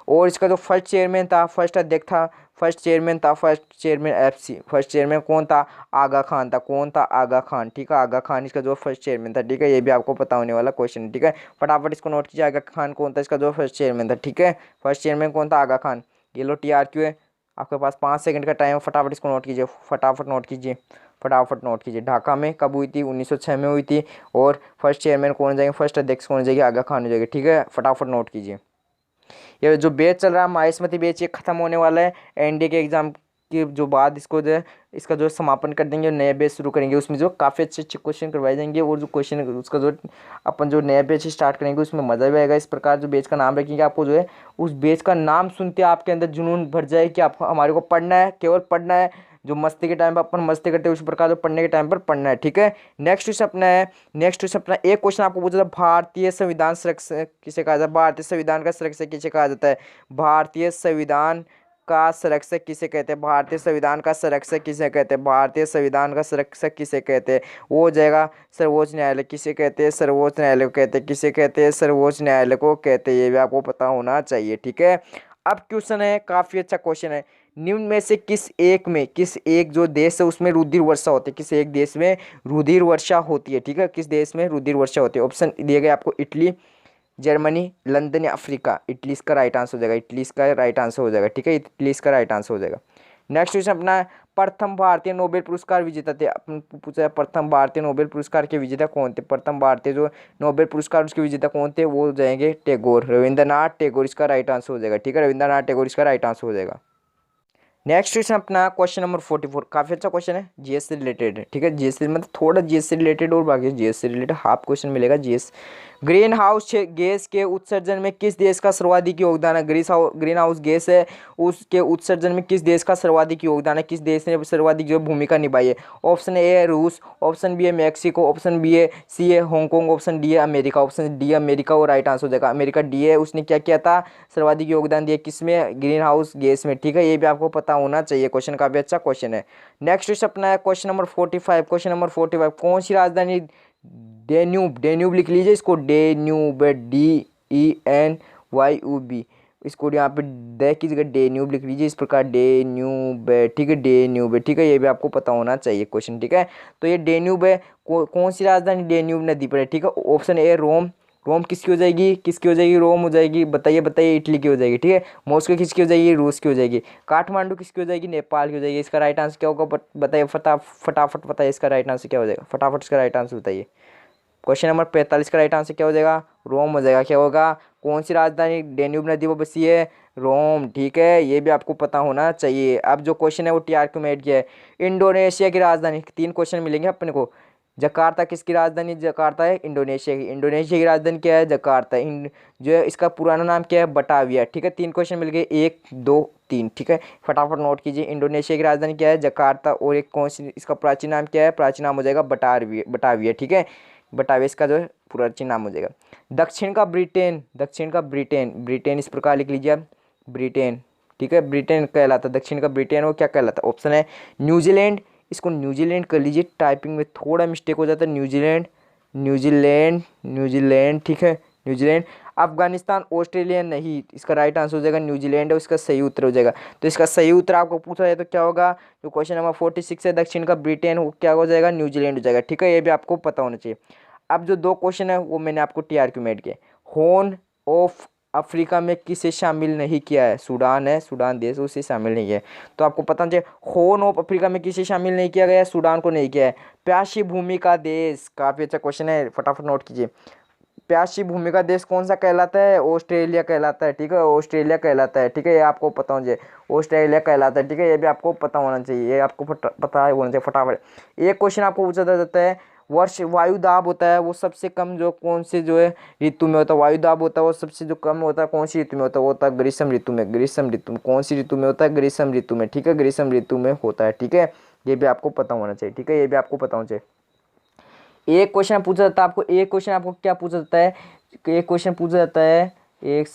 और इसका जो फर्स्ट चेयरमैन था, फर्स्ट अध्यक्ष था, फर्स्ट चेयरमैन था, first chairman FC, first chairman कौन था? आगा खान था। कौन था? आगा खान। ठीक है, आगा खान इसका जो फर्स्ट चेयरमैन था। ठीक है, ये भी आपको पता होने वाला क्वेश्चन है। ठीक है, फटाफट इसको नोट कीजिए, आगा खान कौन था इसका जो फर्स्ट चेयरमैन था। ठीक है, फर्स्ट चेयरमैन कौन था? आगा खान। ये लो TRQ है, आपके पास 5 सेकंड का टाइम है, फटाफट इसको नोट कीजिए, फटाफट नोट कीजिए, फटाफट नोट कीजिए। ढाका में कब हुई थी? 1906 में हुई थी। और फर्स्ट चेयरमैन कौन हो जाएंगे? फर्स्ट अध्यक्ष कौन हो जाएगी? आगा खान हो जाएगी। ठीक है, फटाफट नोट कीजिए। ये जो बैच चल रहा है माहिस्मती बैच, ये खत्म होने वाला है। एनडीए के एग्जाम के जो बाद इसको जो है, इसका जो समापन कर देंगे, नया बैच शुरू करेंगे। उसमें जो काफ़ी अच्छे अच्छे क्वेश्चन करवाए जाएंगे, और जो क्वेश्चन उसका जो अपन जो नया बैच स्टार्ट करेंगे उसमें मज़ा भी आएगा। इस प्रकार जो बैच का नाम रखेंगे, आपको जो है उस बैच का नाम सुनते आपके अंदर जुनून भर जाए कि आप हमारे को पढ़ना है, केवल पढ़ना है। जो मस्ती के टाइम पर अपन मस्ती करते हैं, उस प्रकार जो पढ़ने के टाइम पर पढ़ना है। ठीक है, नेक्स्ट क्वेश्चन अपना है, नेक्स्ट क्वेश्चन अपना एक क्वेश्चन आपको पूछा था, भारतीय संविधान संरक्षक किसे कहा जाता है? भारतीय संविधान का संरक्षक किसे कहा जाता है? भारतीय संविधान का संरक्षक किसे कहते हैं? भारतीय संविधान का संरक्षक किसे कहते हैं? भारतीय संविधान का संरक्षक किसे कहते हैं? वो हो जाएगा सर्वोच्च न्यायालय। किसे कहते हैं? सर्वोच्च न्यायालय को कहते हैं। किसे कहते हैं? सर्वोच्च न्यायालय को कहते हैं। ये भी आपको पता होना चाहिए। ठीक है, अब क्वेश्चन है, काफी अच्छा क्वेश्चन है, निम्न में से किस एक जो देश है उसमें रुधिर वर्षा होती है? किस एक देश में रुधिर वर्षा होती है? ठीक है, किस देश में रुधिर वर्षा होती है? ऑप्शन दिए गए आपको, इटली, जर्मनी, लंदन या अफ्रीका। इटली इसका राइट आंसर हो जाएगा। इटली इसका राइट आंसर हो जाएगा। ठीक है, इटली इसका राइट आंसर हो जाएगा। नेक्स्ट क्वेश्चन अपना है, प्रथम भारतीय नोबेल पुरस्कार विजेता थे। अपन पूछा है प्रथम भारतीय नोबेल पुरस्कार के विजेता कौन थे? प्रथम भारतीय जो नोबेल पुरस्कार उसके विजेता कौन थे? वो हो जाएंगे टैगोर, रविंद्रनाथ टैगोर इसका राइट आंसर हो जाएगा। ठीक है, रविंद्रनाथ टैगोर इसका राइट आंसर हो जाएगा। नेक्स्ट क्वेश्चन अपना क्वेश्चन नंबर 44, काफी अच्छा क्वेश्चन है, जीएस से रिलेटेड है। ठीक है, जीएस से मतलब थोड़ा जीएस से रिलेटेड और बाकी जीएस से रिलेटेड हाफ क्वेश्चन मिलेगा जीएस। ग्रीन हाउस गैस के उत्सर्जन में किस देश का सर्वाधिक योगदान है? ग्रीन हाउस गैस है, उसके उत्सर्जन में किस देश का सर्वाधिक योगदान है? किस देश ने सर्वाधिक जो भूमिका निभाई है? ऑप्शन ए है रूस, ऑप्शन बी है मैक्सिको, ऑप्शन बी है सी है हांगकांग, ऑप्शन डी है अमेरिका। ऑप्शन डी अमेरिका और राइट आंसर हो जाएगा। अमेरिका डी है, उसने क्या किया था? सर्वाधिक योगदान दिया किसमें? ग्रीन हाउस गैस में। ठीक है, ये भी आपको पता होना चाहिए, क्वेश्चन काफी अच्छा क्वेश्चन है। नेक्स्ट क्वेश्चन अपना है क्वेश्चन नंबर 45। क्वेश्चन नंबर 45, कौन सी राजधानी डेन्यूब, डेन्यूब लिख लीजिए इसको, डेन्यूब, DENYUB, इसको यहाँ पे द की जगह डेन्यूब लिख लीजिए, इस प्रकार डेन्यूब। ठीक है, डेन्यूब है। ठीक है, ये भी आपको पता होना चाहिए क्वेश्चन। ठीक है, तो ये डेन्यूब है, कौन सी राजधानी डेन्यूब नदी पर है? ठीक है, ऑप्शन ए रोम, रोम किसकी हो जाएगी? किसकी हो जाएगी? रोम हो जाएगी। बताइए बताइए, इटली की हो जाएगी। ठीक है, मॉस्को किसकी हो जाएगी? रूस की हो जाएगी। काठमांडू किसकी हो जाएगी? नेपाल की हो जाएगी। इसका राइट आंसर क्या होगा? बताइए फटाफट बताइए, इसका राइट आंसर क्या हो जाएगा? फटाफट इसका राइट आंसर बताइए। क्वेश्चन नंबर 45 का राइट आंसर क्या हो जाएगा? रोम हो जाएगा। क्या होगा? कौन सी राजधानी डेन्यूब नदी पर बसी है? रोम। ठीक है, ये भी आपको पता होना चाहिए। अब जो क्वेश्चन है वो TRQ में ऐड किया है। इंडोनेशिया की राजधानी, 3 क्वेश्चन मिलेंगे अपने को। जकार्ता किसकी राजधानी? जकार्ता है इंडोनेशिया की। इंडोनेशिया की राजधानी क्या है? जकार्ता। जो है इसका पुराना नाम क्या है? बटाविया। ठीक है, 3 क्वेश्चन मिल गए, 1 2 3। ठीक है, फटाफट नोट कीजिए। इंडोनेशिया की राजधानी क्या है? जकार्ता। और एक कौन सी, इसका प्राचीन नाम क्या है? प्राचीन नाम हो जाएगा बटाविया। ठीक है, बटाविया इसका जो है प्राचीन नाम हो जाएगा। दक्षिण का ब्रिटेन, दक्षिण का ब्रिटेन, ब्रिटेन इस प्रकार लिख लीजिए आप, ब्रिटेन। ठीक है, ब्रिटेन कहलाता है। दक्षिण का ब्रिटेन वो क्या कहलाता है? ऑप्शन है न्यूजीलैंड। इसको न्यूजीलैंड कर लीजिए, टाइपिंग में थोड़ा मिस्टेक हो जाता है। New Zealand, New Zealand, New Zealand. ठीक है, न्यूजीलैंड। अफगानिस्तान, ऑस्ट्रेलिया नहीं, इसका राइट आंसर हो जाएगा न्यूजीलैंड, और इसका सही उत्तर हो जाएगा। तो इसका सही उत्तर आपको पूछा जाए तो क्या होगा? जो क्वेश्चन नंबर 46 है, दक्षिण का ब्रिटेन, वो क्या हो जाएगा? न्यूजीलैंड हो जाएगा। ठीक है, ये भी आपको पता होना चाहिए। अब जो 2 क्वेश्चन है वो मैंने आपको TRQ में ऐड किया। हॉर्न ऑफ अफ्रीका में किसे शामिल नहीं किया है? सूडान है, सूडान देश, उसे शामिल नहीं किया है। तो आपको पता चाहिए हॉर्न ऑफ अफ्रीका में किसे शामिल नहीं किया गया है? सूडान को नहीं किया है। प्यासी भूमि का देश, काफी अच्छा क्वेश्चन है, फटाफट नोट कीजिए। प्यासी भूमि का देश कौन सा कहलाता है? ऑस्ट्रेलिया कहलाता है। ठीक है, ऑस्ट्रेलिया कहलाता है। ठीक है, ये आपको पता होना चाहिए, ऑस्ट्रेलिया कहलाता है। ठीक है, ये भी आपको पता होना चाहिए, ये आपको पता होना चाहिए। फटाफट एक क्वेश्चन आपको पूछा जाता है, वर्ष वायु दाब होता है वो सबसे कम जो कौन से जो है ऋतु में होता है? वायु दाब होता है वो सबसे जो कम होता है कौन सी ऋतु में होता है? वो होता है ग्रीष्म ऋतु में। ग्रीष्म ऋतु में। कौन सी ऋतु में होता है? ग्रीष्म ऋतु में। ठीक है, ग्रीष्म ऋतु में होता है। ठीक है, ये भी आपको पता होना चाहिए। ठीक है, ये भी आपको पता होना चाहिए। एक क्वेश्चन पूछा जाता है आपको, एक क्वेश्चन आपको क्या पूछा जाता है? एक क्वेश्चन पूछा जाता है, एक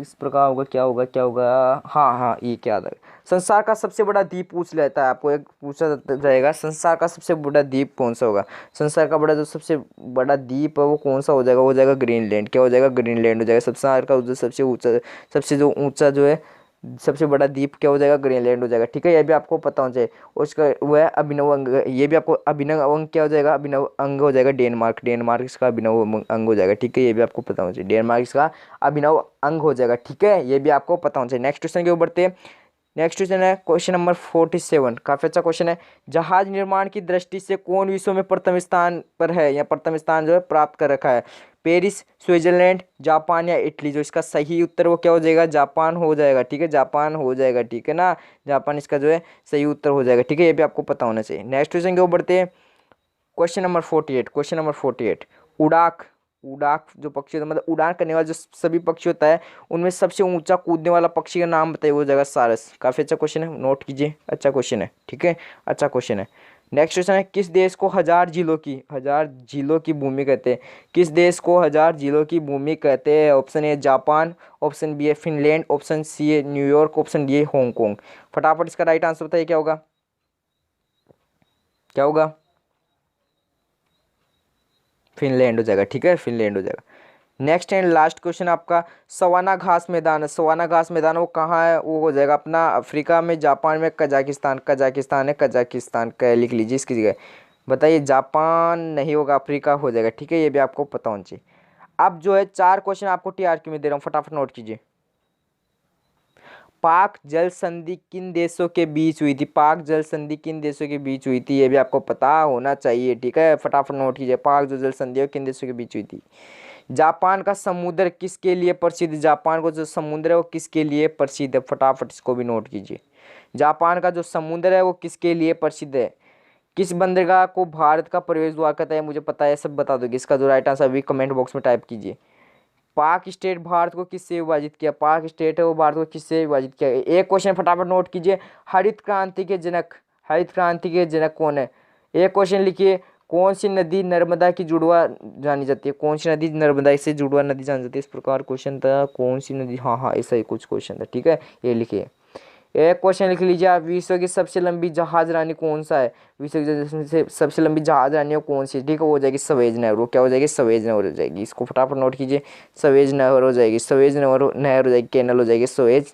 इस प्रकार होगा, क्या होगा, क्या होगा? हाँ हाँ, ये क्या था? संसार का सबसे बड़ा द्वीप पूछ लेता है आपको, एक पूछा जाएगा, संसार का सबसे बड़ा द्वीप कौन सा होगा? संसार का बड़ा जो सबसे बड़ा द्वीप है वो कौन सा हो जाएगा? वो हो जाएगा ग्रीनलैंड। क्या हो जाएगा? ग्रीनलैंड हो जाएगा। संसार का जो सबसे ऊंचा, सबसे जो ऊंचा जो है सबसे बड़ा द्वीप क्या हो जाएगा? ग्रीनलैंड हो जाएगा। ठीक है, ये भी आपको पता होना चाहिए। उसका वह अभिनव अंग, ये भी आपको अभिनव अंग क्या हो जाएगा? अभिनव अंग हो जाएगा डेनमार्क। डेनमार्क इसका अभिनव अंग हो जाएगा। ठीक है, ये भी आपको पता होना चाहिए, डेनमार्क इसका अभिनव अंग हो जाएगा। ठीक है, ये भी आपको पता होना चाहिए। नेक्स्ट क्वेश्चन के ऊपर बढ़ते हैं। नेक्स्ट क्वेश्चन है क्वेश्चन नंबर 47, काफी अच्छा क्वेश्चन है। जहाज निर्माण की दृष्टि से कौन विश्व में प्रथम स्थान पर है, या प्रथम स्थान जो है प्राप्त कर रखा है? पेरिस, स्विट्जरलैंड, जापान या इटली? जो इसका सही उत्तर वो क्या हो जाएगा? जापान हो जाएगा। ठीक है, जापान हो जाएगा। ठीक है ना, जापान इसका जो है सही उत्तर हो जाएगा। ठीक है, ये भी आपको पता होना चाहिए। नेक्स्ट क्वेश्चन के ऊपर बढ़ते हैं। Question number 48, question number 48। उड़ाक, उड़ाक जो पक्षी होता है, मतलब उड़ान करने वाला जो सभी पक्षी होता है उनमें सबसे ऊंचा कूदने वाला पक्षी का नाम बताइए। वो जगह सारस। काफी अच्छा क्वेश्चन है, नोट कीजिए, अच्छा क्वेश्चन है। ठीक है, अच्छा क्वेश्चन है। नेक्स्ट क्वेश्चन है, किस देश को 1000 झीलों की भूमि कहते हैं? किस देश को 1000 झीलों की भूमि कहते हैं? Option A Japan, option B है फिनलैंड, ऑप्शन सी है न्यूयॉर्क, ऑप्शन डी है हांगकांग। फटाफट इसका राइट आंसर बताइए, क्या होगा? क्या होगा? फिनलैंड हो जाएगा। ठीक है, फिनलैंड हो जाएगा। नेक्स्ट एंड लास्ट क्वेश्चन आपका, सवाना घास मैदान है, सवाना घास मैदान वो कहाँ है? वो हो जाएगा अपना अफ्रीका में, जापान में, कजाकिस्तान, कजाकिस्तान है, कजाकिस्तान का लिख लीजिए इसकी जगह। बताइए, जापान नहीं होगा, अफ्रीका हो जाएगा। ठीक है, ये भी आपको पता होना चाहिए। अब जो है 4 क्वेश्चन आपको TRQ में दे रहा हूँ, फटाफट नोट कीजिए। पाक जल संधि किन देशों के बीच हुई थी? पाक जल संधि किन देशों के बीच हुई थी? ये भी आपको पता होना चाहिए। ठीक है, फटाफट नोट कीजिए, पाक जो जल संधि है किन देशों के बीच हुई थी? जापान का समुद्र किसके लिए प्रसिद्ध? जापान को जो समुद्र है वो किसके लिए प्रसिद्ध है? फटाफट इसको भी नोट कीजिए। जापान का जो समुद्र है वो किसके लिए प्रसिद्ध है? किस बंदरगाह को भारत का प्रवेश द्वार कहता है? मुझे पता है, सब बता दोगे। इसका जो राइट आंसर अभी कमेंट बॉक्स में टाइप कीजिए। पाक स्टेट भारत को किससे विभाजित किया? पाक स्टेट है वो भारत को किससे विभाजित किया? एक क्वेश्चन फटाफट नोट कीजिए। हरित क्रांति के जनक, हरित क्रांति के जनक कौन है? एक क्वेश्चन लिखिए। कौन सी नदी नर्मदा की जुड़वा जानी जाती है? कौन सी नदी नर्मदा से जुड़वा नदी जानी जाती है? इस प्रकार क्वेश्चन था, कौन सी नदी, हाँ हाँ ऐसा ही कुछ क्वेश्चन था। ठीक है, ये लिखिए। एक क्वेश्चन लिख लीजिए आप, विश्व की सबसे लंबी जहाज रानी कौन सा है? विश्व की सबसे लंबी जहाज रानी है कौन सी? ठीक है, वो हो जाएगी सवेज नहर। वो क्या हो जाएगी? सवेज नहर हो जाएगी। इसको फटाफट नोट कीजिए, सवेज नहर हो जाएगी, सवेज नहर हो जाएगी, कैनल हो जाएगी, सवेज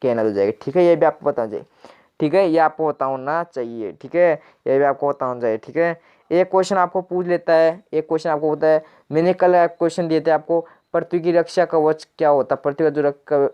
कैनल हो जाएगी। ठीक है, ये भी आपको पता चाहिए। ठीक है, ये आपको पता होना चाहिए। ठीक है, ये भी आपको पता होना चाहिए। ठीक है, एक क्वेश्चन आपको पूछ लेता है, एक क्वेश्चन आपको होता है, मैंने कल क्वेश्चन दिए थे आपको, पृथ्वी की रक्षा कवच क्या होता है? पृथ्वी का जो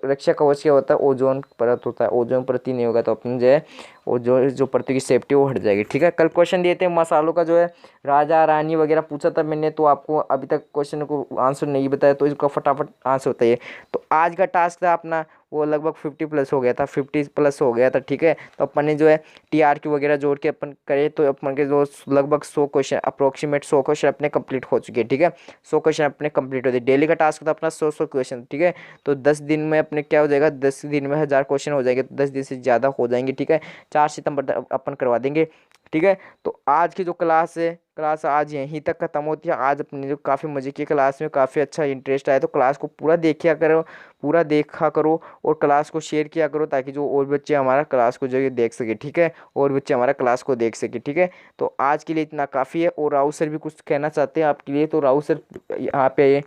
रक्षा कवच क्या होता है? ओजोन परत होता है। ओजोन परत ही नहीं होगा तो अपन जो है जो पृथ्वी की सेफ्टी वो हट जाएगी। ठीक है, कल क्वेश्चन दिए थे मसालों का जो है राजा रानी वगैरह पूछा था मैंने, तो आपको अभी तक क्वेश्चन को आंसर नहीं बताया, तो इसका फटाफट आंसर बताइए। तो आज का टास्क था अपना वो लगभग 50+ हो गया था, 50+ हो गया था। ठीक है, तो अपन ने जो है TRQ वगैरह जोड़ के अपन करे तो अपन के जो लगभग 100 क्वेश्चन, अप्रोक्सीमेट 100 क्वेश्चन अपने कंप्लीट हो चुके हैं। ठीक है, 100 क्वेश्चन अपने कंप्लीट होते, डेली का टास्क था अपना 100 क्वेश्चन। ठीक है, तो 10 दिन में अपने क्या हो जाएगा, 10 दिन में 1000 क्वेश्चन हो जाएंगे, तो 10 दिन से ज़्यादा हो जाएंगे। ठीक है, 4 सितंबर तक अपन करवा देंगे। ठीक है, तो आज की जो क्लास है, क्लास आज यहीं तक खत्म होती है। आज अपने जो काफ़ी मज़े की क्लास में काफ़ी अच्छा इंटरेस्ट आया, तो क्लास को पूरा देखा करो, पूरा देखा करो और क्लास को शेयर किया करो, ताकि जो और बच्चे हमारा क्लास को जो देख सके। ठीक है, और बच्चे हमारा क्लास को देख सके। ठीक है, तो आज के लिए इतना काफ़ी है। और राहुल सर भी कुछ कहना चाहते हैं आपके लिए, तो राहुल सर यहाँ पे आइए।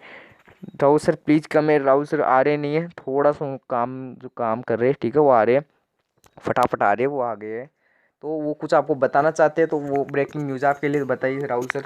राहुल सर प्लीज़ कम है, राहुल सर आ रहे नहीं है, थोड़ा सा जो काम कर रहे हैं। ठीक है, वो आ रहे हैं, फटाफट आ रहे हैं, वो आ गए हैं। तो वो कुछ आपको बताना चाहते हैं, तो वो ब्रेकिंग न्यूज़ आपके लिए बताइए राहुल सर।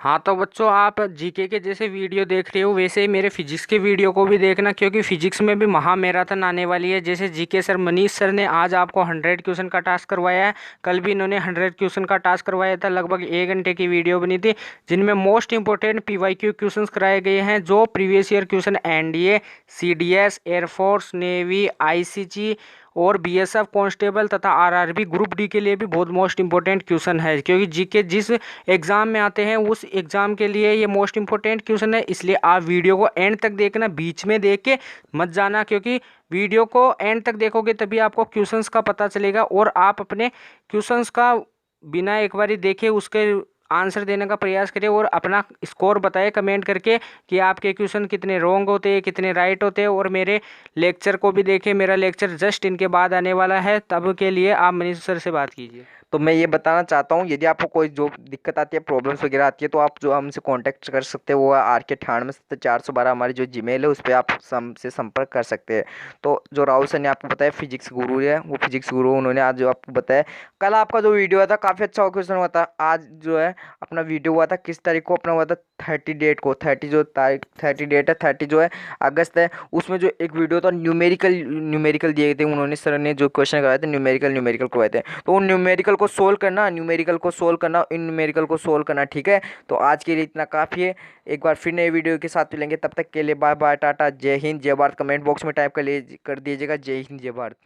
हाँ तो बच्चों, आप जीके के जैसे वीडियो देख रहे हो वैसे ही मेरे फिजिक्स के वीडियो को भी देखना, क्योंकि फिजिक्स में भी महा मैराथन आने वाली है। जैसे जीके सर मनीष सर ने आज आपको 100 क्वेश्चन का टास्क करवाया है, कल भी इन्होंने 100 क्वेश्चन का टास्क करवाया था। लगभग 1 घंटे की वीडियो बनी थी, जिनमें मोस्ट इंपॉर्टेंट PYQ क्वेश्चन कराए गए हैं, जो previous year question NDA, CDS, air force, navy, ICG और BSF कांस्टेबल तथा RRB ग्रुप डी के लिए भी बहुत मोस्ट इंपॉर्टेंट क्वेश्चन है। क्योंकि जीके जिस एग्ज़ाम में आते हैं उस एग्ज़ाम के लिए ये मोस्ट इंपॉर्टेंट क्वेश्चन है, इसलिए आप वीडियो को एंड तक देखना, बीच में देख के मत जाना, क्योंकि वीडियो को एंड तक देखोगे तभी आपको क्वेश्चंस का पता चलेगा और आप अपने क्वेश्चंस का बिना एक बारी देखे उसके आंसर देने का प्रयास करें और अपना स्कोर बताएं कमेंट करके कि आपके क्वेश्चन कितने रॉन्ग होते हैं, कितने राइट होते हैं। और मेरे लेक्चर को भी देखें, मेरा लेक्चर जस्ट इनके बाद आने वाला है, तब के लिए आप मनीष सर से बात कीजिए। तो मैं ये बताना चाहता हूँ, यदि आपको कोई जो दिक्कत आती है, प्रॉब्लम्स वगैरह आती है, तो आप जो हमसे कांटेक्ट कर सकते हैं, वो है RK98 हमारी जो जीमेल है, उस पर आप हमसे संपर्क कर सकते हैं। तो जो राहुल सर ने आपको बताया फिजिक्स गुरु है, वो फिजिक्स गुरु उन्होंने आज जो आपको बताया। कल आपका जो वीडियो हुआ था काफ़ी अच्छा क्वेश्चन हुआ था। आज जो है अपना वीडियो हुआ था किस तारीख को अपना हुआ था, 30 डेट को। 30 जो तारीख 30 डेट है, 30 जो है अगस्त है, उसमें जो एक वीडियो था न्यूमेरिकल दिए थे उन्होंने, सर ने जो क्वेश्चन कराए थे न्यूमेरिकल करवाए थे। तो उन न्यूमेरिकल को सोल्व करना, इन न्यूमेरिकल को सोल्व करना। ठीक है, तो आज के लिए इतना काफ़ी है। एक बार फिर नए वीडियो के साथ मिलेंगे, तब तक के लिए बाय बाय, टाटा, जय हिंद, जय भारत। कमेंट बॉक्स में टाइप कर दीजिएगा जय हिंद, जय भारत।